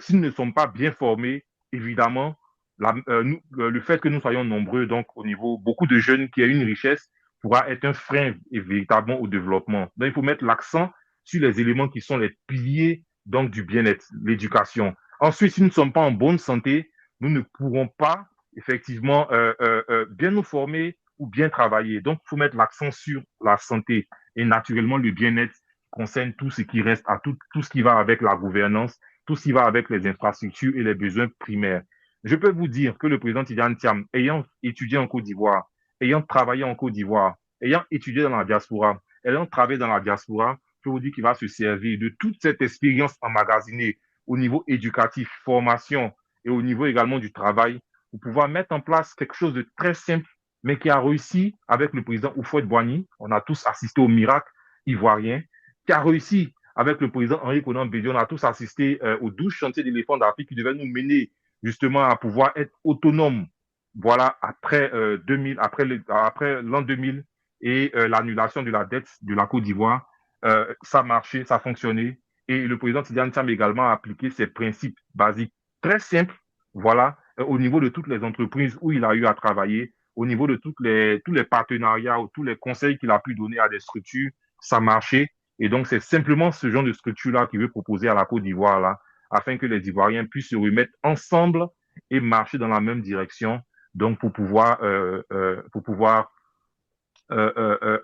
S'ils ne sont pas bien formés, évidemment, le fait que nous soyons nombreux, donc au niveau beaucoup de jeunes qui aient une richesse, pourra être un frein véritablement au développement. Donc, il faut mettre l'accent sur les éléments qui sont les piliers donc du bien-être, l'éducation. Ensuite, si nous ne sommes pas en bonne santé, nous ne pourrons pas effectivement bien nous former ou bien travailler. Donc, il faut mettre l'accent sur la santé et naturellement le bien-être concerne tout ce qui reste à tout ce qui va avec la gouvernance, tout ce qui va avec les infrastructures et les besoins primaires. Je peux vous dire que le président Tidjane Thiam, ayant étudié en Côte d'Ivoire, ayant travaillé en Côte d'Ivoire, ayant étudié dans la diaspora, ayant travaillé dans la diaspora, je peux vous dire qu'il va se servir de toute cette expérience emmagasinée au niveau éducatif, formation et au niveau également du travail pour pouvoir mettre en place quelque chose de très simple, mais qui a réussi avec le président Houphouët-Boigny. On a tous assisté au miracle ivoirien, qui a réussi avec le président Henri Konan Bédié. On a tous assisté aux 12 chantiers d'éléphants d'Afrique qui devaient nous mener justement à pouvoir être autonomes, voilà, après l'an 2000 et l'annulation de la dette de la Côte d'Ivoire. Ça marchait, ça fonctionnait. Et le président Tidjane Thiam également a appliqué ces principes basiques très simples, voilà, au niveau de toutes les entreprises où il a eu à travailler, au niveau de tous les partenariats ou tous les conseils qu'il a pu donner à des structures, ça marchait. Et donc, c'est simplement ce genre de structure-là qu'il veut proposer à la Côte d'Ivoire, là, afin que les Ivoiriens puissent se remettre ensemble et marcher dans la même direction, donc pour pouvoir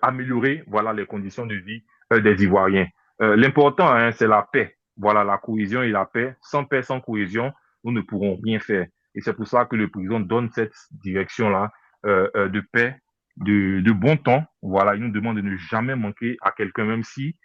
améliorer, voilà, les conditions de vie des Ivoiriens. L'important, hein, c'est la paix. Voilà, la cohésion et la paix. Sans paix, sans cohésion, nous ne pourrons rien faire. Et c'est pour ça que le président donne cette direction-là de paix, de bon temps. Voilà, il nous demande de ne jamais manquer à quelqu'un, même si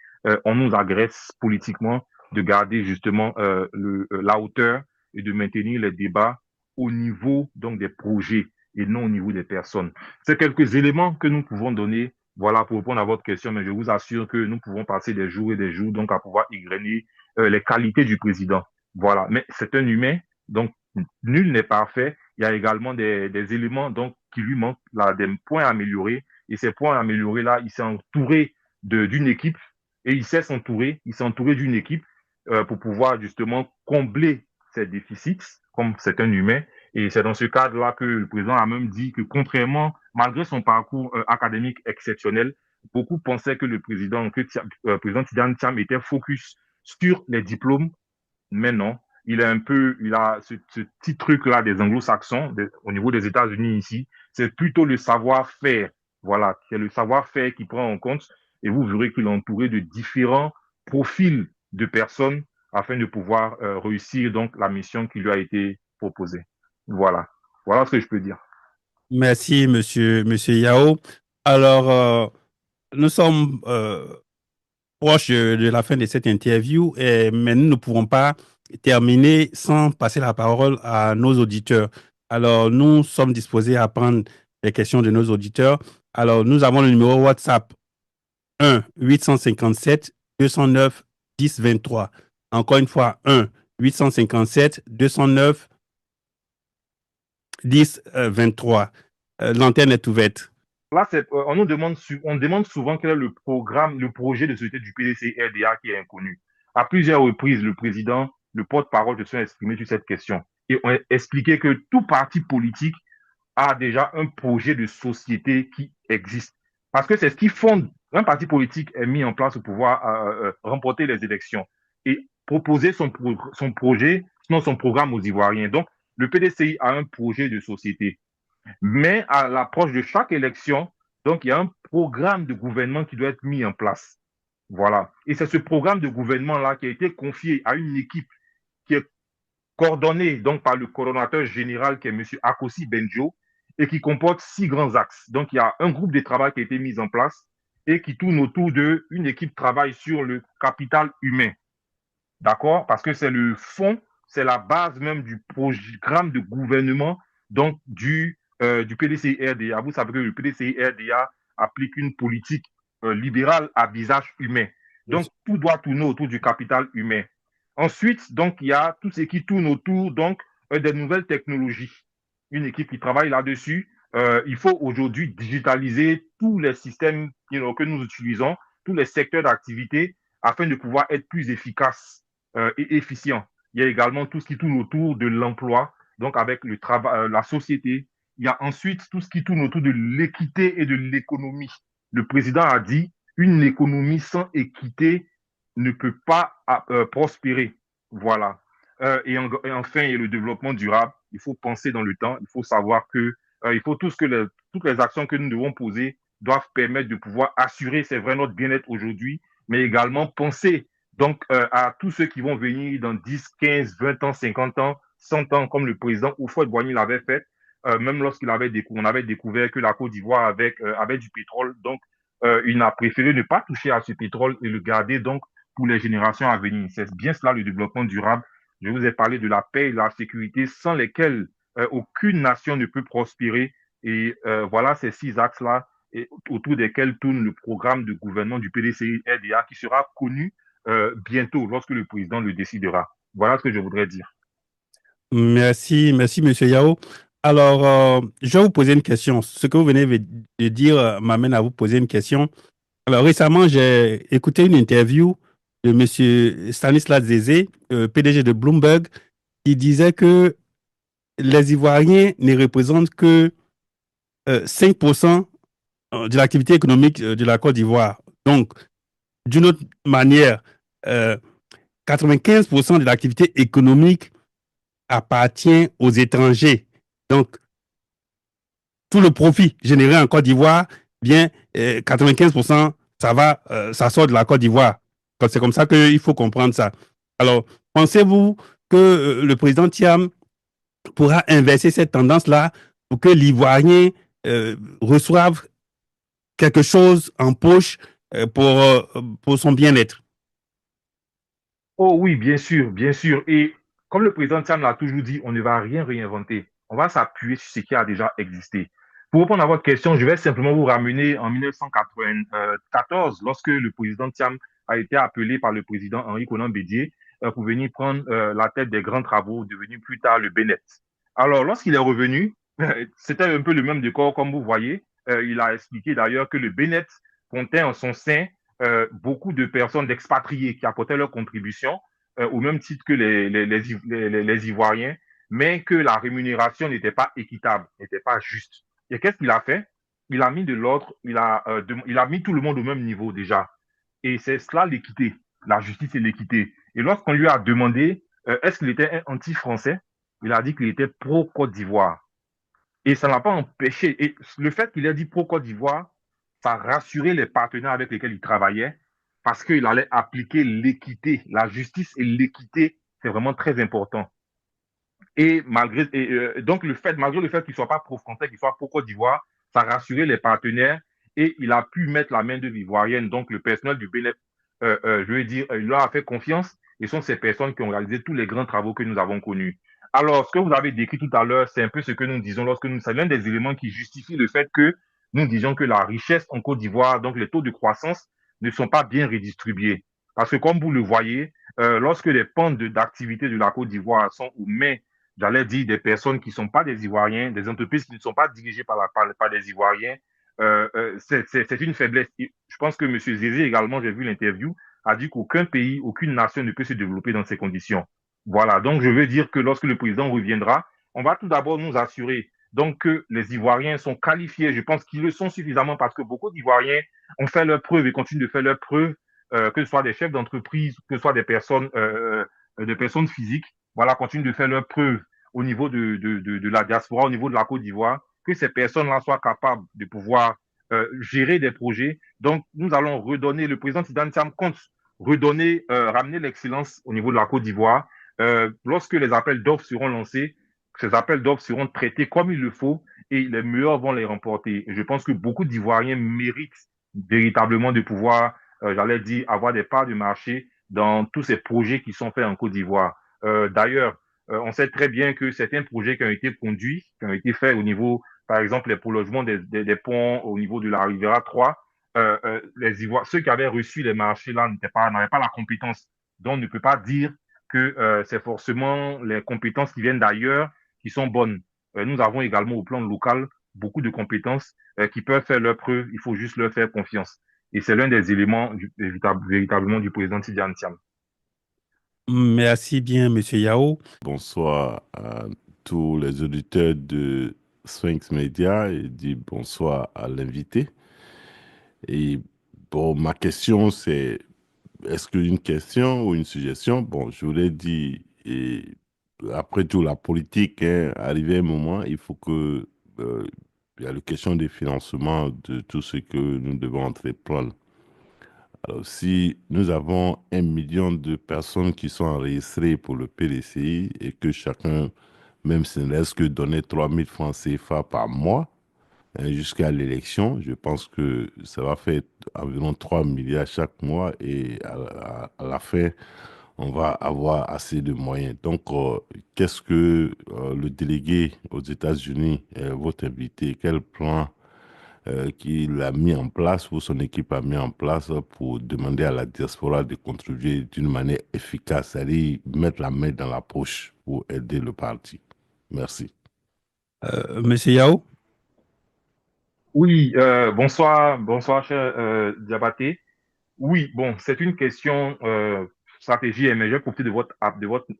on nous agresse politiquement, de garder justement la hauteur et de maintenir les débats au niveau donc des projets et non au niveau des personnes. C'est quelques éléments que nous pouvons donner Voilà, pour répondre à votre question, mais je vous assure que nous pouvons passer des jours et des jours donc à pouvoir égrener les qualités du président. Voilà, mais c'est un humain, donc nul n'est parfait. Il y a également des éléments donc qui lui manquent, là, des points à améliorer. Et ces points à améliorer là, il s'est entouré d'une équipe et il s'est entouré d'une équipe pour pouvoir justement combler ses déficits, comme c'est un humain. Et c'est dans ce cadre-là que le président a même dit que contrairement, malgré son parcours académique exceptionnel, beaucoup pensaient que le président Tidjane Thiam était focus sur les diplômes, mais non. Il a ce petit truc-là des anglo-saxons, au niveau des États-Unis ici, c'est plutôt le savoir-faire. Voilà, c'est le savoir-faire qui prend en compte. Et vous verrez qu'il est entouré de différents profils de personnes afin de pouvoir réussir donc la mission qui lui a été proposée. Voilà, voilà ce que je peux dire. Merci, monsieur Yao. Alors, nous sommes proches de la fin de cette interview, mais nous ne pouvons pas terminer sans passer la parole à nos auditeurs. Alors, nous sommes disposés à prendre les questions de nos auditeurs. Alors, nous avons le numéro WhatsApp 1-857-209-10-23. Encore une fois, 1-857-209-10-23. L'antenne est ouverte. Là, on demande souvent quel est le programme, le projet de société du PDC-RDA qui est inconnu. À plusieurs reprises, le président, le porte-parole se sont exprimés sur cette question et ont expliqué que tout parti politique a déjà un projet de société qui existe. Parce que c'est ce qui fonde. Un parti politique est mis en place pour pouvoir remporter les élections et proposer son projet, sinon son programme aux Ivoiriens. Donc, le PDCI a un projet de société. Mais à l'approche de chaque élection, donc il y a un programme de gouvernement qui doit être mis en place. Voilà. Et c'est ce programme de gouvernement-là qui a été confié à une équipe qui est coordonnée donc par le coordonnateur général qui est M. Akosi Benjo et qui comporte 6 grands axes. Donc il y a un groupe de travail qui a été mis en place et qui tourne autour d'une équipe travaille sur le capital humain. D'accord? Parce que c'est le fond, c'est la base même du programme de gouvernement donc du PDCI-RDA. Vous savez que le PDCI-RDA applique une politique libérale à visage humain. Donc, tout doit tourner autour du capital humain. Ensuite, donc, il y a tout ce qui tourne autour donc, des nouvelles technologies. Une équipe qui travaille là-dessus. Il faut aujourd'hui digitaliser tous les systèmes que nous utilisons, tous les secteurs d'activité, afin de pouvoir être plus efficace et efficient. Il y a également tout ce qui tourne autour de l'emploi, donc avec le travail, la société. Il y a ensuite tout ce qui tourne autour de l'équité et de l'économie. Le président a dit, une économie sans équité ne peut pas prospérer. Voilà. Et enfin, il y a le développement durable. Il faut penser dans le temps. Il faut savoir que il faut toutes les actions que nous devons poser doivent permettre de pouvoir assurer, c'est vrai, notre bien-être aujourd'hui, mais également penser donc à tous ceux qui vont venir dans 10, 15, 20 ans, 50 ans, 100 ans, comme le président Houphouët-Boigny l'avait fait, même on avait découvert que la Côte d'Ivoire avait du pétrole, donc il a préféré ne pas toucher à ce pétrole et le garder donc pour les générations à venir. C'est bien cela le développement durable. Je vous ai parlé de la paix et de la sécurité sans lesquelles aucune nation ne peut prospérer. Et voilà ces 6 axes-là autour desquels tourne le programme de gouvernement du PDCI-RDA qui sera connu bientôt lorsque le président le décidera. Voilà ce que je voudrais dire. Merci, merci, monsieur Yao. Alors, je vais vous poser une question. Ce que vous venez de dire m'amène à vous poser une question. Alors, récemment, j'ai écouté une interview de monsieur Stanislas Zézé, PDG de Bloomberg, qui disait que les Ivoiriens ne représentent que 5% de l'activité économique de la Côte d'Ivoire. Donc, d'une autre manière, 95% de l'activité économique appartient aux étrangers. Donc, tout le profit généré en Côte d'Ivoire, bien, 95%, ça sort de la Côte d'Ivoire. C'est comme ça qu'il faut comprendre ça. Alors, pensez-vous que le président Thiam pourra inverser cette tendance-là pour que l'Ivoirien reçoive quelque chose en poche pour son bien-être? Oh oui, bien sûr, bien sûr. Et comme le président Thiam l'a toujours dit, on ne va rien réinventer. On va s'appuyer sur ce qui a déjà existé. Pour répondre à votre question, je vais simplement vous ramener en 1994, lorsque le président Thiam a été appelé par le président Henri Konan Bédié pour venir prendre la tête des grands travaux devenus plus tard le Bénet. Alors, lorsqu'il est revenu, c'était un peu le même décor, comme vous voyez. Il a expliqué d'ailleurs que le Bénet comptait en son sein beaucoup de personnes d'expatriés qui apportaient leur contribution au même titre que les Ivoiriens, mais que la rémunération n'était pas équitable, n'était pas juste. Et qu'est-ce qu'il a fait? Il a mis de l'ordre, il a mis tout le monde au même niveau déjà. Et c'est cela l'équité, la justice et l'équité. Et lorsqu'on lui a demandé est-ce qu'il était anti-français, il a dit qu'il était pro-Côte d'Ivoire. Et ça n'a pas empêché. Et le fait qu'il ait dit pro-Côte d'Ivoire, ça a rassuré les partenaires avec lesquels il travaillait parce qu'il allait appliquer l'équité. La justice et l'équité, c'est vraiment très important. Et donc malgré le fait qu'il ne soit pas pro-français, qu'il soit pro-Côte d'Ivoire, ça a rassuré les partenaires et il a pu mettre la main de l'ivoirienne. Donc le personnel du BNF, je veux dire, il leur a fait confiance et sont ces personnes qui ont réalisé tous les grands travaux que nous avons connus. Alors, ce que vous avez décrit tout à l'heure, c'est un peu ce que nous disons lorsque c'est l'un des éléments qui justifie le fait que nous disions que la richesse en Côte d'Ivoire, donc les taux de croissance, ne sont pas bien redistribués. Parce que comme vous le voyez, lorsque les pentes d'activité de la Côte d'Ivoire sont aux mains, j'allais dire, des personnes qui ne sont pas des Ivoiriens, des entreprises qui ne sont pas dirigées par des Ivoiriens, c'est une faiblesse. Et je pense que M. Zézé également, j'ai vu l'interview, a dit qu'aucun pays, aucune nation ne peut se développer dans ces conditions. Voilà, donc je veux dire que lorsque le président reviendra, on va tout d'abord nous assurer donc que les Ivoiriens sont qualifiés. Je pense qu'ils le sont suffisamment parce que beaucoup d'Ivoiriens ont fait leurs preuves et continuent de faire leurs preuves, que ce soit des chefs d'entreprise, que ce soit des personnes physiques, voilà, continuent de faire leurs preuves au niveau de la diaspora, au niveau de la Côte d'Ivoire, que ces personnes-là soient capables de pouvoir gérer des projets. Donc, nous allons redonner, le président Tidane Thiam compte redonner, ramener l'excellence au niveau de la Côte d'Ivoire. Lorsque les appels d'offres seront lancés, ces appels d'offres seront traités comme il le faut et les meilleurs vont les remporter. Et je pense que beaucoup d'Ivoiriens méritent véritablement de pouvoir, j'allais dire, avoir des parts de marché dans tous ces projets qui sont faits en Côte d'Ivoire. D'ailleurs, on sait très bien que certains projets qui ont été conduits, qui ont été faits au niveau, par exemple, les prolongements des ponts au niveau de la Rivera 3, ceux qui avaient reçu les marchés là n'avaient pas la compétence. Donc, on ne peut pas dire que c'est forcément les compétences qui viennent d'ailleurs qui sont bonnes. Nous avons également au plan local beaucoup de compétences qui peuvent faire leur preuve. Il faut juste leur faire confiance. Et c'est l'un des éléments véritablement du président Tidiane Thiam. Merci bien, Monsieur Yao. Bonsoir à tous les auditeurs de Sphinx Media et dis bonsoir à l'invité. Et bon, ma question, c'est est-ce qu'une question ou une suggestion? Bon, je vous l'ai dit, et après tout, la politique, hein, arrivé un moment, il faut que il y a la question des financements de tout ce que nous devons entreprendre. Alors, si nous avons 1 million de personnes qui sont enregistrées pour le PDCI et que chacun, même s'il ne laisse que donner 3 000 francs CFA par mois, hein, jusqu'à l'élection, je pense que ça va faire environ 3 milliards chaque mois et à la fin, on va avoir assez de moyens. Donc, qu'est-ce que le délégué aux États-Unis, votre invité, quel plan qu'il a mis en place ou son équipe a mis en place pour demander à la diaspora de contribuer d'une manière efficace, c'est-à-dire mettre la main dans la poche pour aider le parti. Merci. Monsieur Yao? Oui, bonsoir, cher Diabaté. Oui, bon, c'est une question stratégie, mais je vais profiter de votre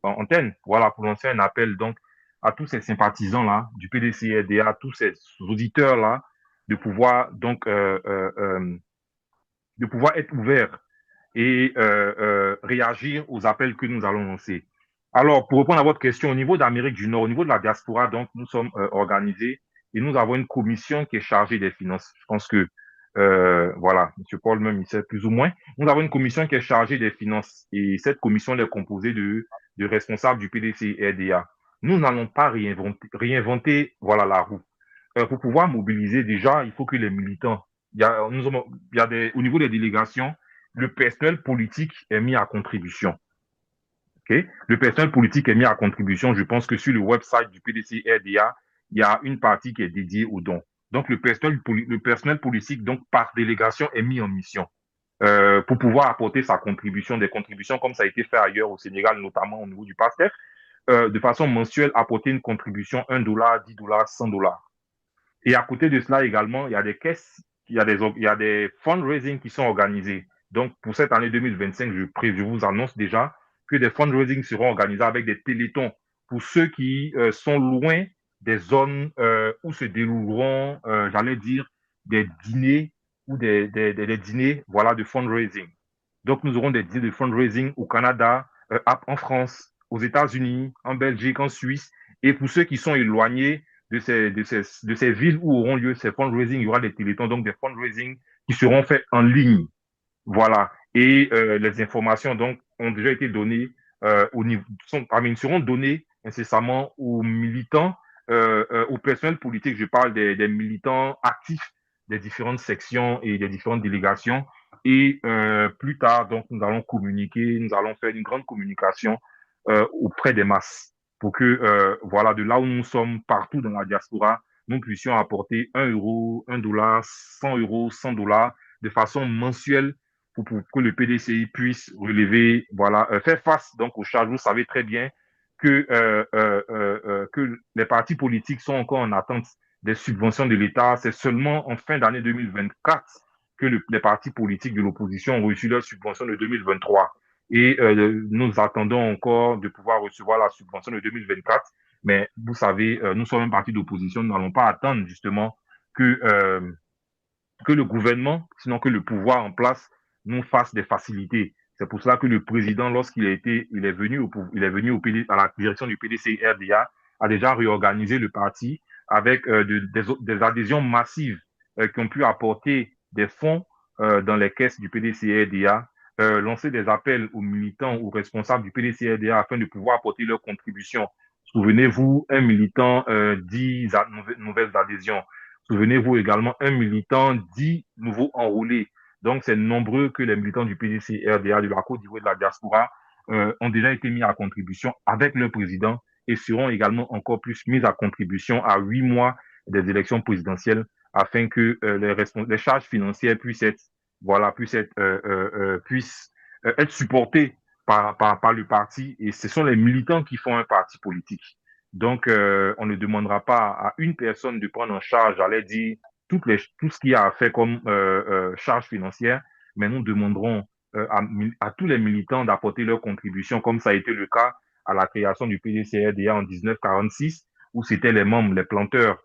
antenne, voilà, pour lancer un appel donc à tous ces sympathisants-là du PDC-RDA, tous ces auditeurs-là, de pouvoir donc de pouvoir être ouverts et réagir aux appels que nous allons lancer. Alors, pour répondre à votre question, au niveau d'Amérique du Nord, au niveau de la diaspora, donc, nous sommes organisés et nous avons une commission qui est chargée des finances. Je pense que, voilà, M. Paul même, il sait plus ou moins. Nous avons une commission qui est chargée des finances et cette commission elle est composée de responsables du PDC et RDA. Nous n'allons pas réinventer, voilà, la roue. Pour pouvoir mobiliser, déjà, il faut que les militants, au niveau des délégations, le personnel politique est mis à contribution. Okay? Le personnel politique est mis à contribution. Je pense que sur le website du PDC RDA, il y a une partie qui est dédiée aux dons. Donc, le personnel politique, donc, par délégation, est mis en mission pour pouvoir apporter sa contribution, des contributions comme ça a été fait ailleurs au Sénégal, notamment au niveau du PASTEF, de façon mensuelle, apporter une contribution, $1, $10, $100. Et à côté de cela également, il y a des caisses, il y a des fundraising qui sont organisés. Donc, pour cette année 2025, je vous annonce déjà que des fundraising seront organisés avec des télétons pour ceux qui sont loin des zones où se dérouleront, j'allais dire, des dîners ou des dîners, voilà, de fundraising. Donc, nous aurons des dîners de fundraising au Canada, en France, aux États-Unis, en Belgique, en Suisse. Et pour ceux qui sont éloignés de ces villes où auront lieu ces fundraising, il y aura des télétons, donc des fundraising qui seront faits en ligne. Voilà. Et les informations donc ont déjà été données au niveau, seront données incessamment aux militants, au personnel politique. Je parle des militants actifs des différentes sections et des différentes délégations. Et plus tard, donc, nous allons communiquer, nous allons faire une grande communication auprès des masses pour que, voilà, de là où nous sommes partout dans la diaspora, nous puissions apporter €1, $1, €100, $100 de façon mensuelle pour que le PDCI puisse relever, voilà, faire face donc aux charges. Vous savez très bien que les partis politiques sont encore en attente des subventions de l'État. C'est seulement en fin d'année 2024 que les partis politiques de l'opposition ont reçu leurs subventions de 2023. Et nous attendons encore de pouvoir recevoir la subvention de 2024. Mais vous savez, nous sommes un parti d'opposition, nous n'allons pas attendre justement que, euh, que le gouvernement, sinon que le pouvoir en place, nous fasse des facilités. C'est pour cela que le président, lorsqu'il il est venu à la direction du PDC-RDA, a déjà réorganisé le parti avec des adhésions massives qui ont pu apporter des fonds dans les caisses du PDC-RDA, lancer des appels aux militants, aux responsables du PDC-RDA afin de pouvoir apporter leur contribution. Souvenez-vous, un militant, 10 nouvelles adhésions. Souvenez-vous également, un militant, 10 nouveaux enrôlés. Donc, c'est nombreux que les militants du PDC, RDA, de la Côte d'Ivoire et de la diaspora ont déjà été mis à contribution avec le président et seront également encore plus mis à contribution à 8 mois des élections présidentielles afin que les charges financières puissent être, voilà, puissent être supportées par le parti. Et ce sont les militants qui font un parti politique. Donc, on ne demandera pas à une personne de prendre en charge, j'allais dire, tout ce qu'il y a à faire comme charge financière, mais nous demanderons à tous les militants d'apporter leur contribution, comme ça a été le cas à la création du PDCRDA en 1946, où c'était les membres, les planteurs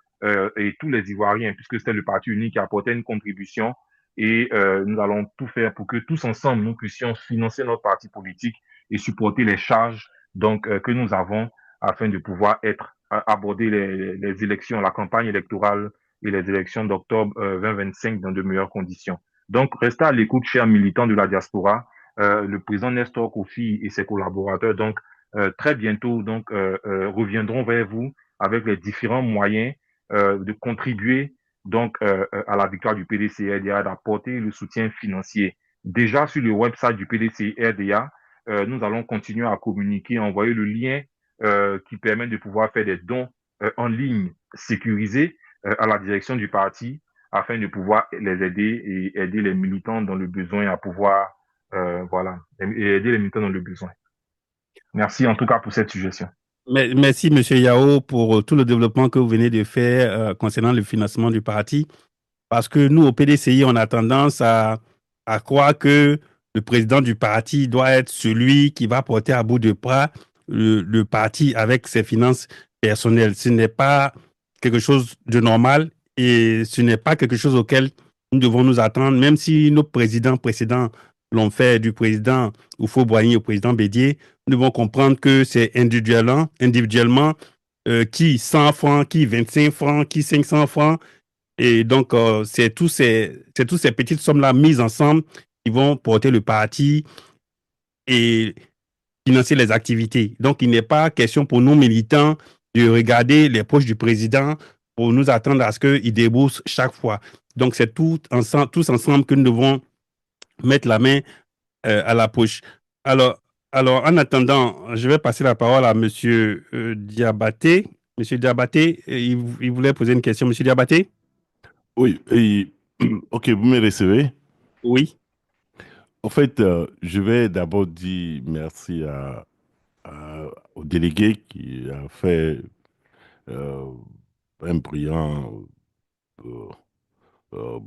et tous les Ivoiriens, puisque c'était le parti unique qui apportait une contribution. Et nous allons tout faire pour que tous ensemble, nous puissions financer notre parti politique et supporter les charges donc, que nous avons afin de pouvoir aborder les élections, la campagne électorale et les élections d'octobre 2025 dans de meilleures conditions. Donc, restez à l'écoute, chers militants de la diaspora. Le président Nestor Kofi et ses collaborateurs, donc, très bientôt, donc, reviendront vers vous avec les différents moyens de contribuer donc à la victoire du PDC-RDA, d'apporter le soutien financier. Déjà sur le website du PDC-RDA, nous allons continuer à communiquer, envoyer le lien qui permet de pouvoir faire des dons en ligne sécurisés à la direction du parti afin de pouvoir les aider et aider les militants dans le besoin à pouvoir, voilà, et aider les militants dans le besoin. Merci en tout cas pour cette suggestion. Merci, M. Yao, pour tout le développement que vous venez de faire concernant le financement du parti. Parce que nous, au PDCI, on a tendance à croire que le président du parti doit être celui qui va porter à bout de bras le parti avec ses finances personnelles. Ce n'est pas quelque chose de normal et ce n'est pas quelque chose auquel nous devons nous attendre, même si nos présidents précédents l'ont fait, du président Houphouët-Boigny au président Bédié. Nous devons comprendre que c'est individuellement qui 100 francs, qui 25 francs, qui 500 francs. Et donc, c'est tous ces petites sommes-là mises ensemble qui vont porter le parti et financer les activités. Donc, il n'est pas question pour nous militants de regarder les poches du président pour nous attendre à ce qu'il débourse chaque fois. Donc, c'est tous ensemble que nous devons mettre la main à la poche. Alors, en attendant, je vais passer la parole à M. Diabaté. M. Diabaté, il voulait poser une question. M. Diabaté? Oui, ok, vous me recevez. Oui. En fait, je vais d'abord dire merci au délégué qui a fait euh, un brillant euh, euh,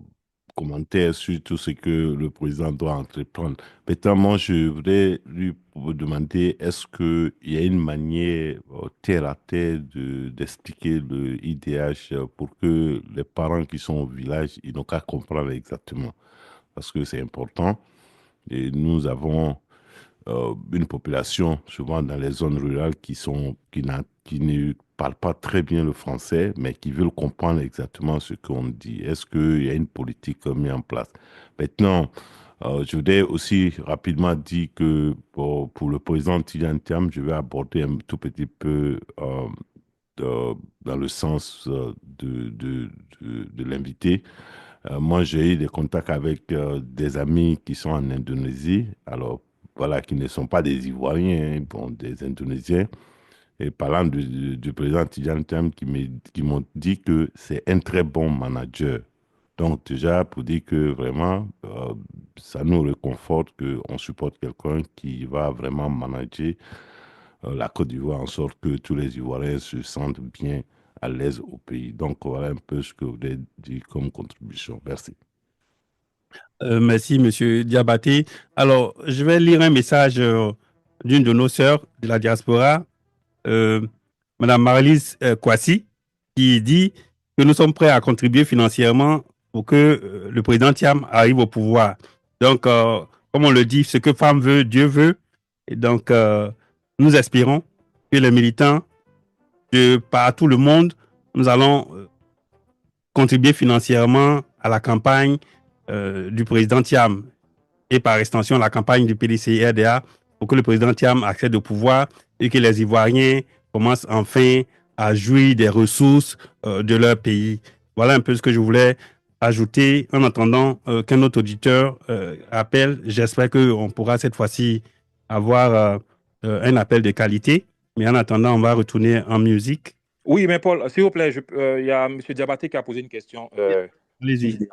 commentaire sur tout ce que le président doit entreprendre. Maintenant, moi, je voudrais lui demander, est-ce qu'il y a une manière terre à terre d'expliquer le IDH pour que les parents qui sont au village, ils n'ont qu'à comprendre exactement, parce que c'est important. Et nous avons une population, souvent dans les zones rurales, qui ne parlent pas très bien le français, mais qui veulent comprendre exactement ce qu'on dit. Est-ce qu'il y a une politique mise en place? Maintenant, je voudrais aussi rapidement dire que pour le président Tidjane Thiam, je vais aborder un tout petit peu dans le sens de l'invité. Moi, j'ai eu des contacts avec des amis qui sont en Indonésie, alors voilà, qui ne sont pas des Ivoiriens, hein, bon, des Indonésiens. Et parlant du président Tidjane Thiam qui m'ont dit que c'est un très bon manager. Donc déjà, pour dire que vraiment, ça nous réconforte qu'on supporte quelqu'un qui va vraiment manager la Côte d'Ivoire en sorte que tous les Ivoiriens se sentent bien à l'aise au pays. Donc voilà un peu ce que vous avez dit comme contribution. Merci. Merci, Monsieur Diabaté. Alors, je vais lire un message d'une de nos sœurs de la diaspora, euh, Madame Marlise Kwasi, qui dit que nous sommes prêts à contribuer financièrement pour que le président Thiam arrive au pouvoir. Donc, comme on le dit, ce que femme veut, Dieu veut. Et donc, nous espérons que les militants de partout le monde, nous allons contribuer financièrement à la campagne du président Thiam et par extension la campagne du PDC-RDA pour que le président Thiam accède au pouvoir et que les Ivoiriens commencent enfin à jouir des ressources de leur pays. Voilà un peu ce que je voulais ajouter en attendant qu'un autre auditeur appelle. J'espère qu'on pourra cette fois-ci avoir un appel de qualité. Mais en attendant, on va retourner en musique. Oui, mais Paul, s'il vous plaît, il y a M. Diabaté qui a posé une question. Allez-y.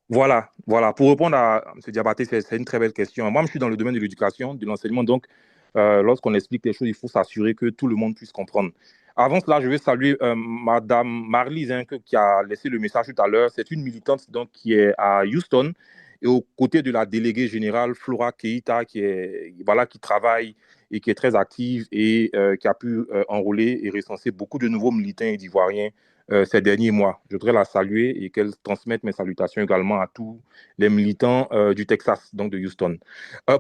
Voilà. Pour répondre à M. Diabaté, c'est une très belle question. Moi, je suis dans le domaine de l'éducation, de l'enseignement. Donc, lorsqu'on explique les choses, il faut s'assurer que tout le monde puisse comprendre. Avant cela, je vais saluer Madame Marlise qui a laissé le message tout à l'heure. C'est une militante donc, qui est à Houston et aux côtés de la déléguée générale Flora Keita qui travaille et qui est très active et qui a pu enrôler et recenser beaucoup de nouveaux militants et d'Ivoiriens ces derniers mois. Je voudrais la saluer et qu'elle transmette mes salutations également à tous les militants du Texas, donc de Houston.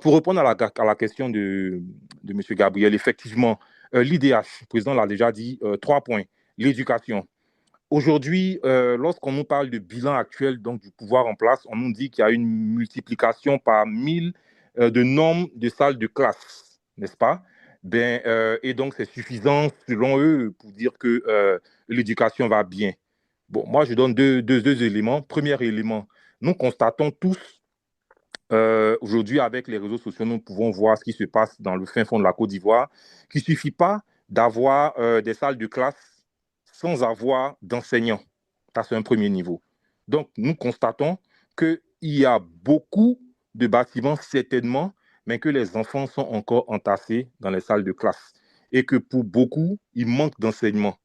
Pour répondre à la question de M. Gabriel, effectivement, l'IDH, le président l'a déjà dit, 3 points. L'éducation. Aujourd'hui, lorsqu'on nous parle de bilan actuel donc, du pouvoir en place, on nous dit qu'il y a une multiplication par 1000 de nombre de salles de classe, n'est-ce pas? Et donc, c'est suffisant, selon eux, pour dire que l'éducation va bien. Bon, moi, je donne deux éléments. Premier élément, nous constatons tous, aujourd'hui, avec les réseaux sociaux, nous pouvons voir ce qui se passe dans le fin fond de la Côte d'Ivoire, qu'il ne suffit pas d'avoir des salles de classe sans avoir d'enseignants. Ça, c'est un premier niveau. Donc, nous constatons qu'il y a beaucoup de bâtiments, certainement, mais que les enfants sont encore entassés dans les salles de classe. Et que pour beaucoup, il manque d'enseignement.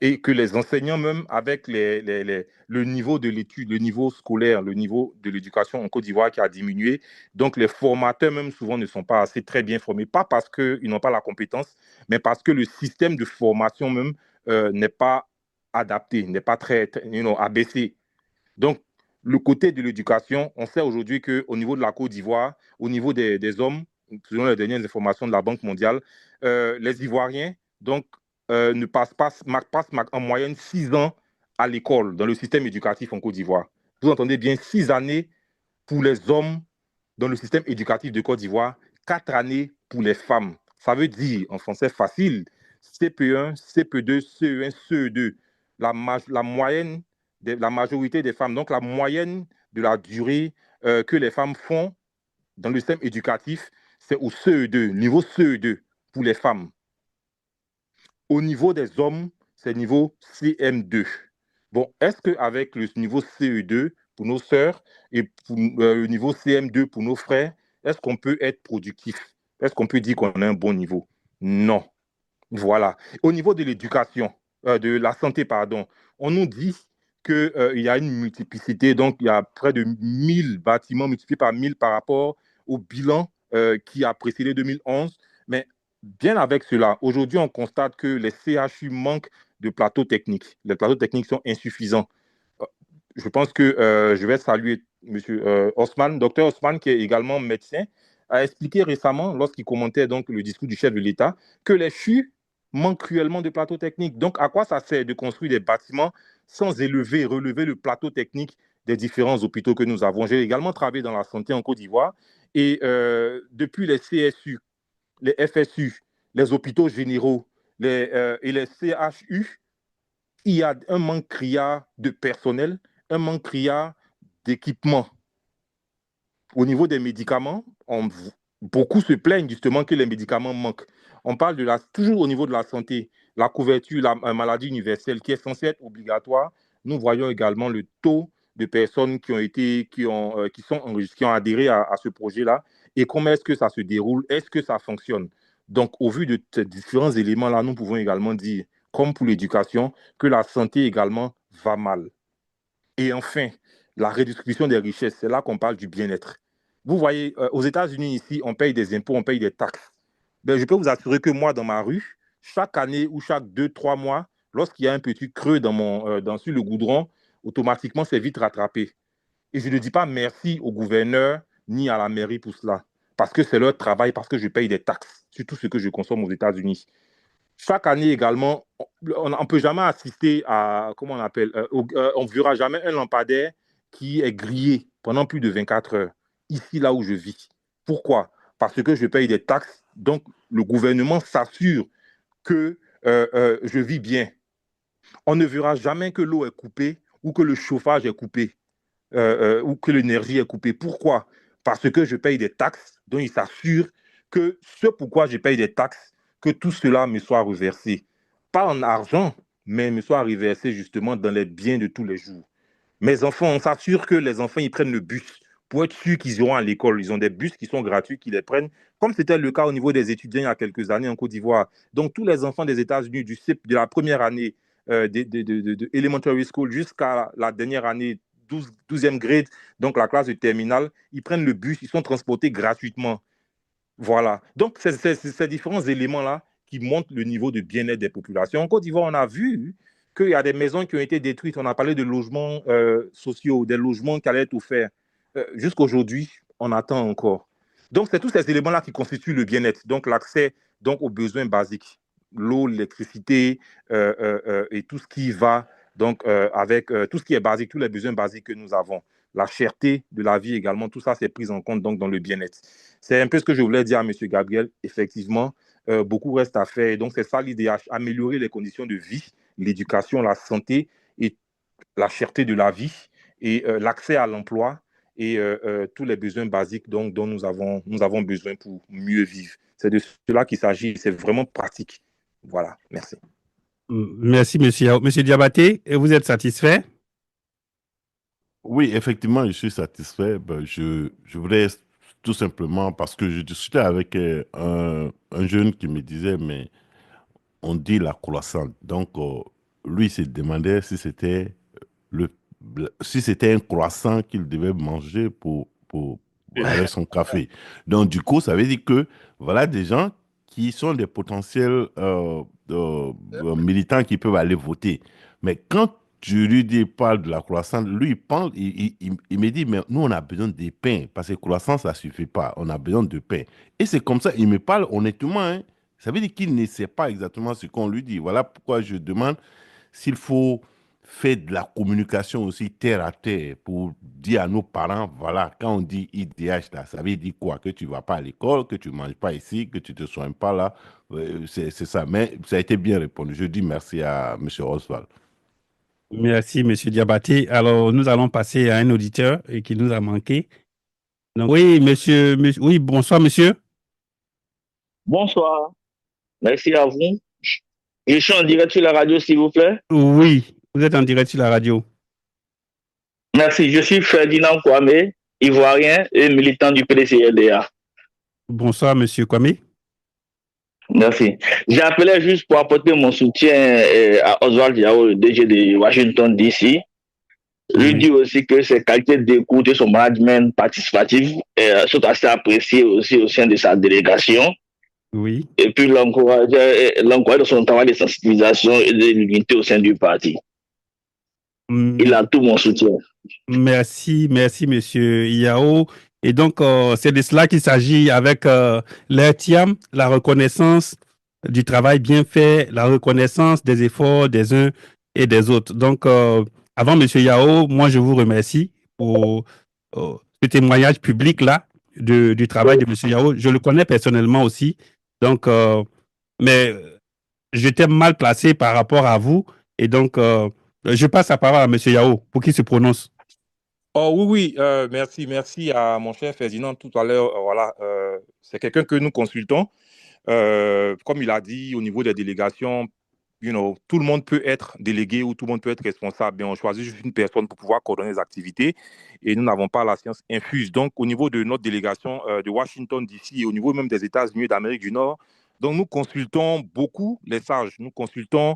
Et que les enseignants, même avec le niveau de l'étude, le niveau scolaire, le niveau de l'éducation en Côte d'Ivoire qui a diminué, donc les formateurs même souvent ne sont pas assez très bien formés, pas parce qu'ils n'ont pas la compétence, mais parce que le système de formation même n'est pas adapté, n'est pas très abaissé. Donc, le côté de l'éducation, on sait aujourd'hui qu'au niveau de la Côte d'Ivoire, au niveau des hommes, selon les dernières informations de la Banque mondiale, les Ivoiriens donc, ne passent en moyenne 6 ans à l'école, dans le système éducatif en Côte d'Ivoire. Vous entendez bien, 6 années pour les hommes dans le système éducatif de Côte d'Ivoire, 4 années pour les femmes. Ça veut dire, en français facile, CP1, CP2, CE1, CE2. La moyenne, la majorité des femmes, donc la moyenne de la durée que les femmes font dans le système éducatif, c'est au CE2, niveau CE2 pour les femmes. Au niveau des hommes, c'est niveau CM2. Bon, est-ce qu'avec le niveau CE2 pour nos sœurs et pour, le niveau CM2 pour nos frères, est-ce qu'on peut être productif? Est-ce qu'on peut dire qu'on a un bon niveau? Non. Voilà. Au niveau de l'éducation, de la santé, pardon, on nous dit qu'il y a une multiplicité, donc il y a près de 1000 bâtiments multipliés par 1000 par rapport au bilan qui a précédé 2011. Mais bien avec cela, aujourd'hui, on constate que les CHU manquent de plateaux techniques. Les plateaux techniques sont insuffisants. Je pense que je vais saluer M. Osman, docteur Osman, qui est également médecin, a expliqué récemment, lorsqu'il commentait donc le discours du chef de l'État, que les CHU manquent cruellement de plateaux techniques. Donc, à quoi ça sert de construire des bâtiments sans relever le plateau technique des différents hôpitaux que nous avons? J'ai également travaillé dans la santé en Côte d'Ivoire et depuis les CSU, les FSU, les hôpitaux généraux et les CHU, il y a un manque criard de personnel, un manque criard d'équipement. Au niveau des médicaments, beaucoup se plaignent justement que les médicaments manquent. On parle toujours au niveau de la santé, la couverture, la maladie universelle qui est censée être obligatoire. Nous voyons également le taux de personnes qui ont adhéré à ce projet-là et comment est-ce que ça se déroule, est-ce que ça fonctionne. Donc, au vu de ces différents éléments-là, nous pouvons également dire, comme pour l'éducation, que la santé également va mal. Et enfin, la redistribution des richesses, c'est là qu'on parle du bien-être. Vous voyez, aux États-Unis, ici, on paye des impôts, on paye des taxes. Ben, je peux vous assurer que moi, dans ma rue, chaque année ou chaque 2-3 mois, lorsqu'il y a un petit creux sur le goudron, automatiquement, c'est vite rattrapé. Et je ne dis pas merci au gouverneur ni à la mairie pour cela, parce que c'est leur travail, parce que je paye des taxes sur tout ce que je consomme aux États-Unis. Chaque année également, on ne peut jamais assister à, comment on appelle, on ne verra jamais un lampadaire qui est grillé pendant plus de 24 heures, ici, là où je vis. Pourquoi? Parce que je paye des taxes, donc le gouvernement s'assure que je vis bien. On ne verra jamais que l'eau est coupée ou que le chauffage est coupé ou que l'énergie est coupée. Pourquoi? Parce que je paye des taxes, donc il s'assure que ce pourquoi je paye des taxes, que tout cela me soit reversé. Pas en argent, mais me soit reversé justement dans les biens de tous les jours. Mes enfants, on s'assure que les enfants, ils prennent le bus pour être sûrs qu'ils iront à l'école. Ils ont des bus qui sont gratuits, qui les prennent, comme c'était le cas au niveau des étudiants il y a quelques années en Côte d'Ivoire. Donc, tous les enfants des États-Unis, de la première année de elementary school jusqu'à la dernière année, 12e grade, donc la classe de terminale, ils prennent le bus, ils sont transportés gratuitement. Voilà. Donc, c'est ces différents éléments-là qui montrent le niveau de bien-être des populations. En Côte d'Ivoire, on a vu qu'il y a des maisons qui ont été détruites. On a parlé de logements sociaux, des logements qui allaient être offerts. Jusqu'à aujourd'hui, on attend encore. Donc, c'est tous ces éléments-là qui constituent le bien-être. Donc, l'accès aux besoins basiques. L'eau, l'électricité et tout ce qui va donc, avec tout ce qui est basique, tous les besoins basiques que nous avons. La cherté de la vie également, tout ça, c'est pris en compte donc, dans le bien-être. C'est un peu ce que je voulais dire à M. Gabriel. Effectivement, beaucoup reste à faire. Et donc, c'est ça l'IDH, améliorer les conditions de vie, l'éducation, la santé et la cherté de la vie et l'accès à l'emploi et tous les besoins basiques dont nous avons besoin pour mieux vivre. C'est de cela qu'il s'agit. C'est vraiment pratique. Voilà. Merci. Merci, monsieur Yao. Monsieur Diabaté, vous êtes satisfait? Oui, effectivement, je suis satisfait. Ben, je voudrais tout simplement, parce que je discutais avec un jeune qui me disait, mais on dit la croissante. Donc, lui, il se demandait le, si c'était un croissant qu'il devait manger avec son café. Donc, du coup, ça veut dire que voilà des gens qui sont des potentiels militants qui peuvent aller voter. Mais quand je lui dis, parle de la croissance, lui, il parle, il me dit, mais nous, on a besoin de pain, parce que croissance, ça ne suffit pas. On a besoin de pain. Et c'est comme ça, il me parle honnêtement, hein. Ça veut dire qu'il ne sait pas exactement ce qu'on lui dit. Voilà pourquoi je demande s'il faut faire de la communication aussi terre à terre pour dire à nos parents, voilà, quand on dit IDH, là, ça veut dire quoi? Que tu ne vas pas à l'école, que tu ne manges pas ici, que tu ne te soignes pas là. C'est ça. Mais ça a été bien répondu. Je dis merci à M. Oswald. Merci, monsieur Diabaté. Alors, nous allons passer à un auditeur qui nous a manqué. Donc, oui, oui, bonsoir, monsieur. Bonsoir. Merci à vous. Je suis en direct sur la radio, s'il vous plaît. Oui, Vous êtes en direct sur la radio. Merci, je suis Ferdinand Kwame, ivoirien et militant du PDC-RDA. Bonsoir, monsieur Kwame. Merci. J'appelais juste pour apporter mon soutien à Oswald Yao, le DG de Washington, D.C. Je dis aussi que ses qualités d'écoute et son management participatif sont assez appréciés aussi au sein de sa délégation. Oui. Et puis l'encourager dans son travail de sensibilisation et de l'unité au sein du parti. Il a tout mon soutien. Merci, monsieur Yao. Et donc, c'est de cela qu'il s'agit avec l'ERTIAM, la reconnaissance du travail bien fait, la reconnaissance des efforts des uns et des autres. Donc, avant, monsieur Yao, moi, je vous remercie pour ce témoignage public-là du travail de monsieur Yao. Je le connais personnellement aussi. Donc, mais j'étais mal placé par rapport à vous. Et donc, je passe la parole à monsieur Yao pour qu'il se prononce. Oh oui, merci à mon cher Ferdinand tout à l'heure. Voilà, c'est quelqu'un que nous consultons. Comme il a dit, au niveau des délégations, tout le monde peut être délégué ou tout le monde peut être responsable. Mais on choisit juste une personne pour pouvoir coordonner les activités et nous n'avons pas la science infuse. Donc, au niveau de notre délégation de Washington, D.C. et au niveau même des États-Unis et d'Amérique du Nord, donc nous consultons beaucoup les sages. Nous consultons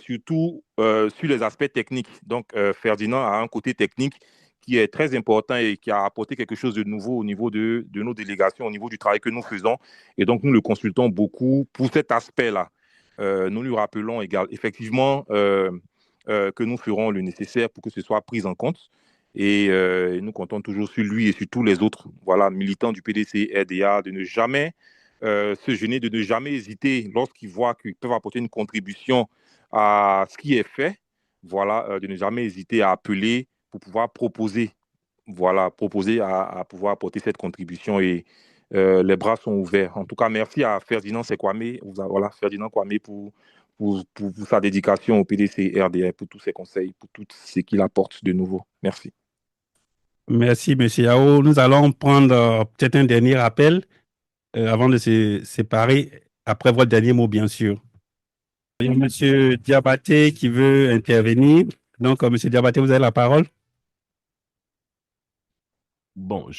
surtout sur les aspects techniques. Donc, Ferdinand a un côté technique qui est très important et qui a apporté quelque chose de nouveau au niveau de nos délégations, au niveau du travail que nous faisons. Et donc, nous le consultons beaucoup pour cet aspect-là. Nous lui rappelons effectivement que nous ferons le nécessaire pour que ce soit pris en compte. Et nous comptons toujours sur lui et sur tous les autres militants du PDC-RDA de ne jamais se gêner, de ne jamais hésiter lorsqu'ils voient qu'ils peuvent apporter une contribution à ce qui est fait, de ne jamais hésiter à appeler pour pouvoir proposer à pouvoir apporter cette contribution et les bras sont ouverts. En tout cas, merci à Ferdinand Kwame, Ferdinand Kwame pour sa dédication au PDC RDA, pour tous ses conseils, pour tout ce qu'il apporte de nouveau. Merci. Merci, M. Yao. Nous allons prendre peut-être un dernier appel avant de se séparer, après votre dernier mot, bien sûr. Il y a M. Diabaté qui veut intervenir. Donc, M. Diabaté, vous avez la parole. Bon,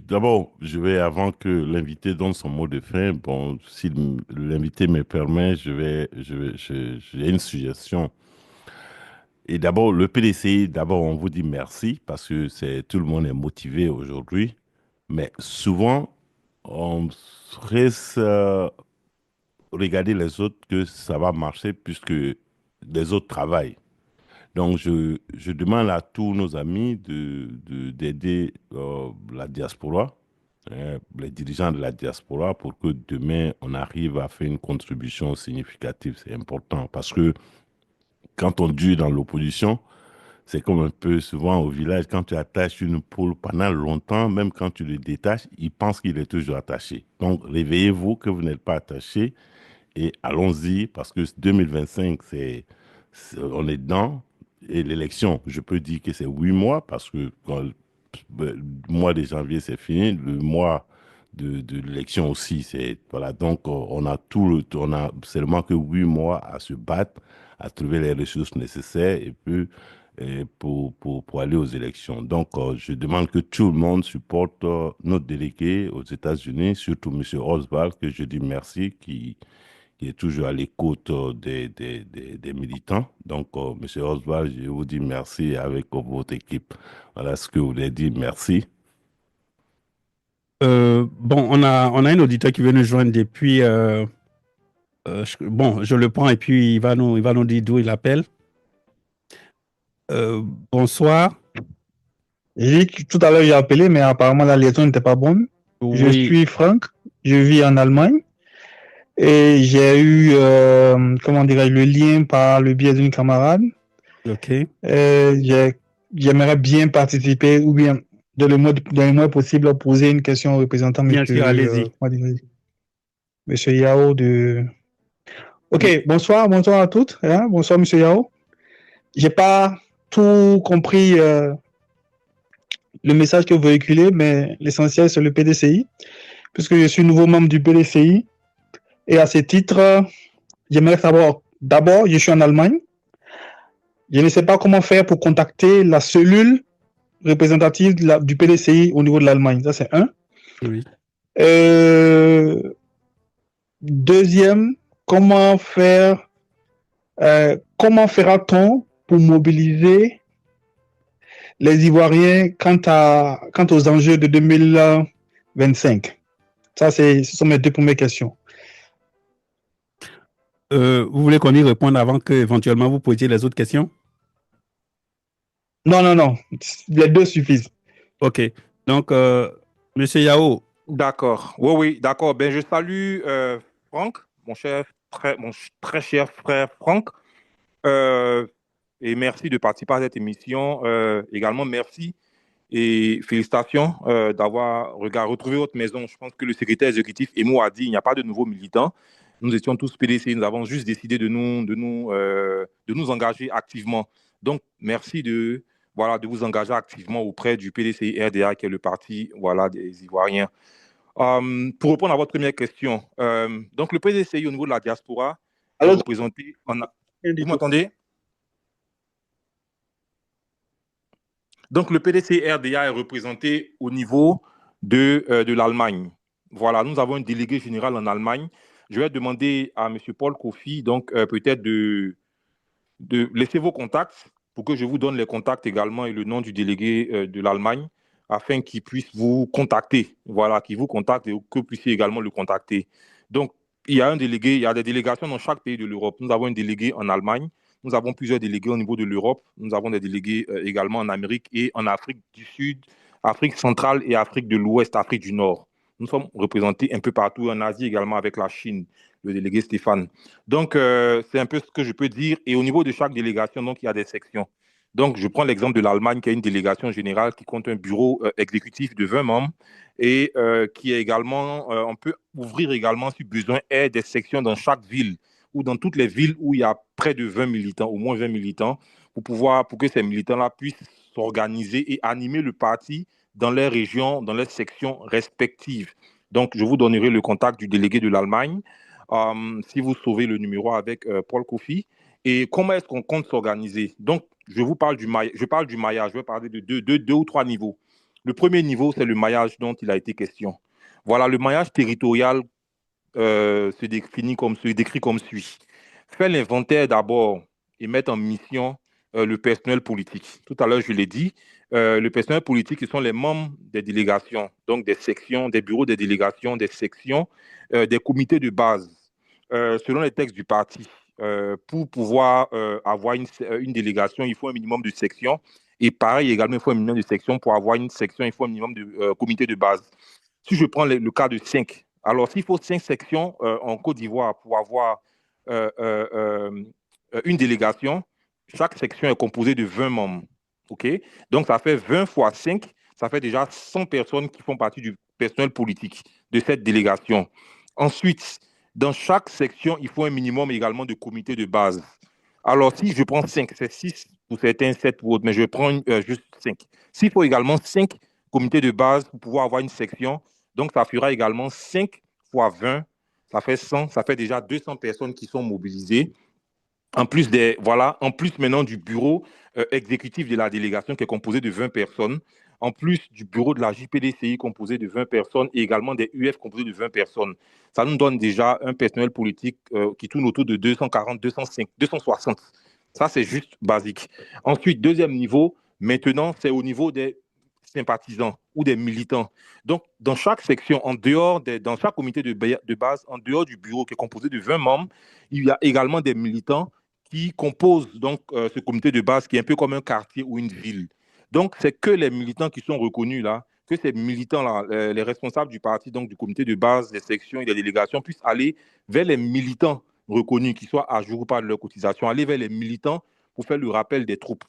d'abord, je vais, avant que l'invité donne son mot de fin, bon, si l'invité me permet, j'ai une suggestion. Et d'abord, le PDC, on vous dit merci parce que tout le monde est motivé aujourd'hui. Mais souvent, on reste regarder les autres que ça va marcher puisque les autres travaillent. Donc, je demande à tous nos amis d'aider la diaspora, les dirigeants de la diaspora, pour que demain, on arrive à faire une contribution significative. C'est important parce que quand on dure dans l'opposition, c'est comme un peu souvent au village, quand tu attaches une poule pendant longtemps, même quand tu le détaches, il pense qu'il est toujours attaché. Donc, réveillez-vous que vous n'êtes pas attaché et allons-y parce que 2025, on est dedans. Et l'élection, je peux dire que c'est 8 mois parce que le mois de janvier, c'est fini. Le mois de l'élection aussi, donc on a seulement que 8 mois à se battre, à trouver les ressources nécessaires et puis pour aller aux élections. Donc, je demande que tout le monde supporte notre délégué aux États-Unis, surtout M. Oswald, que je dis merci, qui est toujours à l'écoute des militants. Donc, M. Oswald, je vous dis merci avec votre équipe. Voilà ce que vous voulez dire. Merci. Bon, on a un auditeur qui veut nous joindre depuis. Je le prends et puis il va nous dire d'où il appelle. Bonsoir. Tout à l'heure, j'ai appelé, mais apparemment, la liaison n'était pas bonne. Oui. Je suis Franck, je vis en Allemagne et j'ai eu, le lien par le biais d'une camarade. OK. J'aimerais bien participer ou bien, dans le moins possible, poser une question au représentant. Bien sûr, allez-y. Monsieur Yao de... OK, bonsoir à toutes. Hein? Bonsoir, Monsieur Yao. J'ai pas tout compris le message que vous véhiculez, mais l'essentiel, c'est le PDCI, puisque je suis nouveau membre du PDCI. Et à ce titre, j'aimerais savoir, d'abord, je suis en Allemagne. Je ne sais pas comment faire pour contacter la cellule représentative du PDCI au niveau de l'Allemagne. Ça, c'est un. Oui. Deuxième, comment fera-t-on pour mobiliser les Ivoiriens quant aux enjeux de 2025? Ça, ce sont mes deux premières questions. Vous voulez qu'on y réponde avant que éventuellement vous posiez les autres questions? Non. Les deux suffisent. OK. Donc, Monsieur Yao. D'accord. Oui, d'accord. Ben, je salue Franck, mon très cher frère Franck. Et merci de participer à cette émission. Également, merci et félicitations d'avoir retrouvé votre maison. Je pense que le secrétaire exécutif Emo a dit il n'y a pas de nouveaux militants. Nous étions tous PDC, nous avons juste décidé de nous engager activement. Donc, merci de vous engager activement auprès du PDCI RDA, qui est le parti des Ivoiriens. Pour répondre à votre première question, donc le PDCI au niveau de la diaspora est représenté Vous m'entendez? Donc, le PDCI RDA est représenté au niveau de l'Allemagne. Voilà, nous avons un délégué général en Allemagne. Je vais demander à M. Paul Kofi, donc peut-être de laisser vos contacts pour que je vous donne les contacts également et le nom du délégué de l'Allemagne afin qu'il puisse vous contacter. Voilà, qu'il vous contacte et que vous puissiez également le contacter. Donc, il y a des délégations dans chaque pays de l'Europe. Nous avons un délégué en Allemagne. Nous avons plusieurs délégués au niveau de l'Europe. Nous avons des délégués également en Amérique et en Afrique du Sud, Afrique centrale et Afrique de l'Ouest, Afrique du Nord. Nous sommes représentés un peu partout en Asie également avec la Chine, le délégué Stéphane. Donc, c'est un peu ce que je peux dire. Et au niveau de chaque délégation, donc, il y a des sections. Donc, je prends l'exemple de l'Allemagne, qui a une délégation générale qui compte un bureau exécutif de 20 membres et qui est également, on peut ouvrir également, si besoin est, des sections dans chaque ville ou dans toutes les villes où il y a près de 20 militants, au moins 20 militants, pour que ces militants-là puissent s'organiser et animer le parti dans les régions, dans les sections respectives. Donc, je vous donnerai le contact du délégué de l'Allemagne si vous sauvez le numéro avec Paul Kofi. Et comment est-ce qu'on compte s'organiser? Donc, je parle du maillage, je vais parler de deux ou trois niveaux. Le premier niveau, c'est le maillage dont il a été question. Voilà, le maillage territorial se décrit comme suit. Faire l'inventaire d'abord et mettre en mission le personnel politique. Tout à l'heure, je l'ai dit, le personnel politique, ce sont les membres des délégations, donc des sections, des bureaux des délégations, des sections, des comités de base, selon les textes du parti. Pour pouvoir avoir une délégation, il faut un minimum de sections. Et pareil, également, il faut un minimum de sections. Pour avoir une section, il faut un minimum de comités de base. Si je prends le cas de 5, alors s'il faut 5 sections en Côte d'Ivoire pour avoir une délégation, chaque section est composée de 20 membres. Okay? Donc, ça fait 20 fois 5, ça fait déjà 100 personnes qui font partie du personnel politique de cette délégation. Ensuite, dans chaque section, il faut un minimum également de comités de base. Alors, si je prends 5, c'est 6 pour certains, 7 pour d'autres, mais je prends juste 5. S'il faut également 5 comités de base pour pouvoir avoir une section, donc ça fera également 5 fois 20, ça fait 100, ça fait déjà 200 personnes qui sont mobilisées. En plus maintenant du bureau exécutif de la délégation qui est composé de 20 personnes, en plus du bureau de la JPDCI composé de 20 personnes et également des UF composés de 20 personnes. Ça nous donne déjà un personnel politique qui tourne autour de 240, 205, 260. Ça, c'est juste basique. Ensuite, deuxième niveau, maintenant, c'est au niveau des sympathisants ou des militants. Donc, dans chaque section, dans chaque comité de base, en dehors du bureau qui est composé de 20 membres, il y a également des militants qui composent donc ce comité de base qui est un peu comme un quartier ou une ville. Donc, c'est que les militants qui sont reconnus là, que ces militants-là, les responsables du parti, donc du comité de base, des sections et des délégations, puissent aller vers les militants reconnus, qui soient à jour ou pas de leur cotisation, aller vers les militants pour faire le rappel des troupes.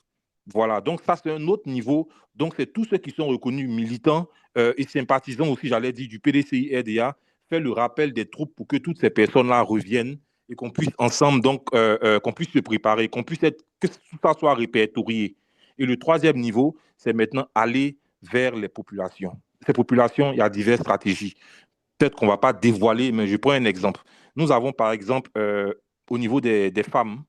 Voilà, donc ça, c'est un autre niveau. Donc, c'est tous ceux qui sont reconnus militants et sympathisants aussi, j'allais dire, du PDCI RDA, faire le rappel des troupes pour que toutes ces personnes-là reviennent et qu'on puisse ensemble, donc, qu'on puisse se préparer, que tout ça soit répertorié. Et le troisième niveau, c'est maintenant aller vers les populations. Ces populations, il y a diverses stratégies. Peut-être qu'on ne va pas dévoiler, mais je prends un exemple. Nous avons, par exemple, au niveau des femmes,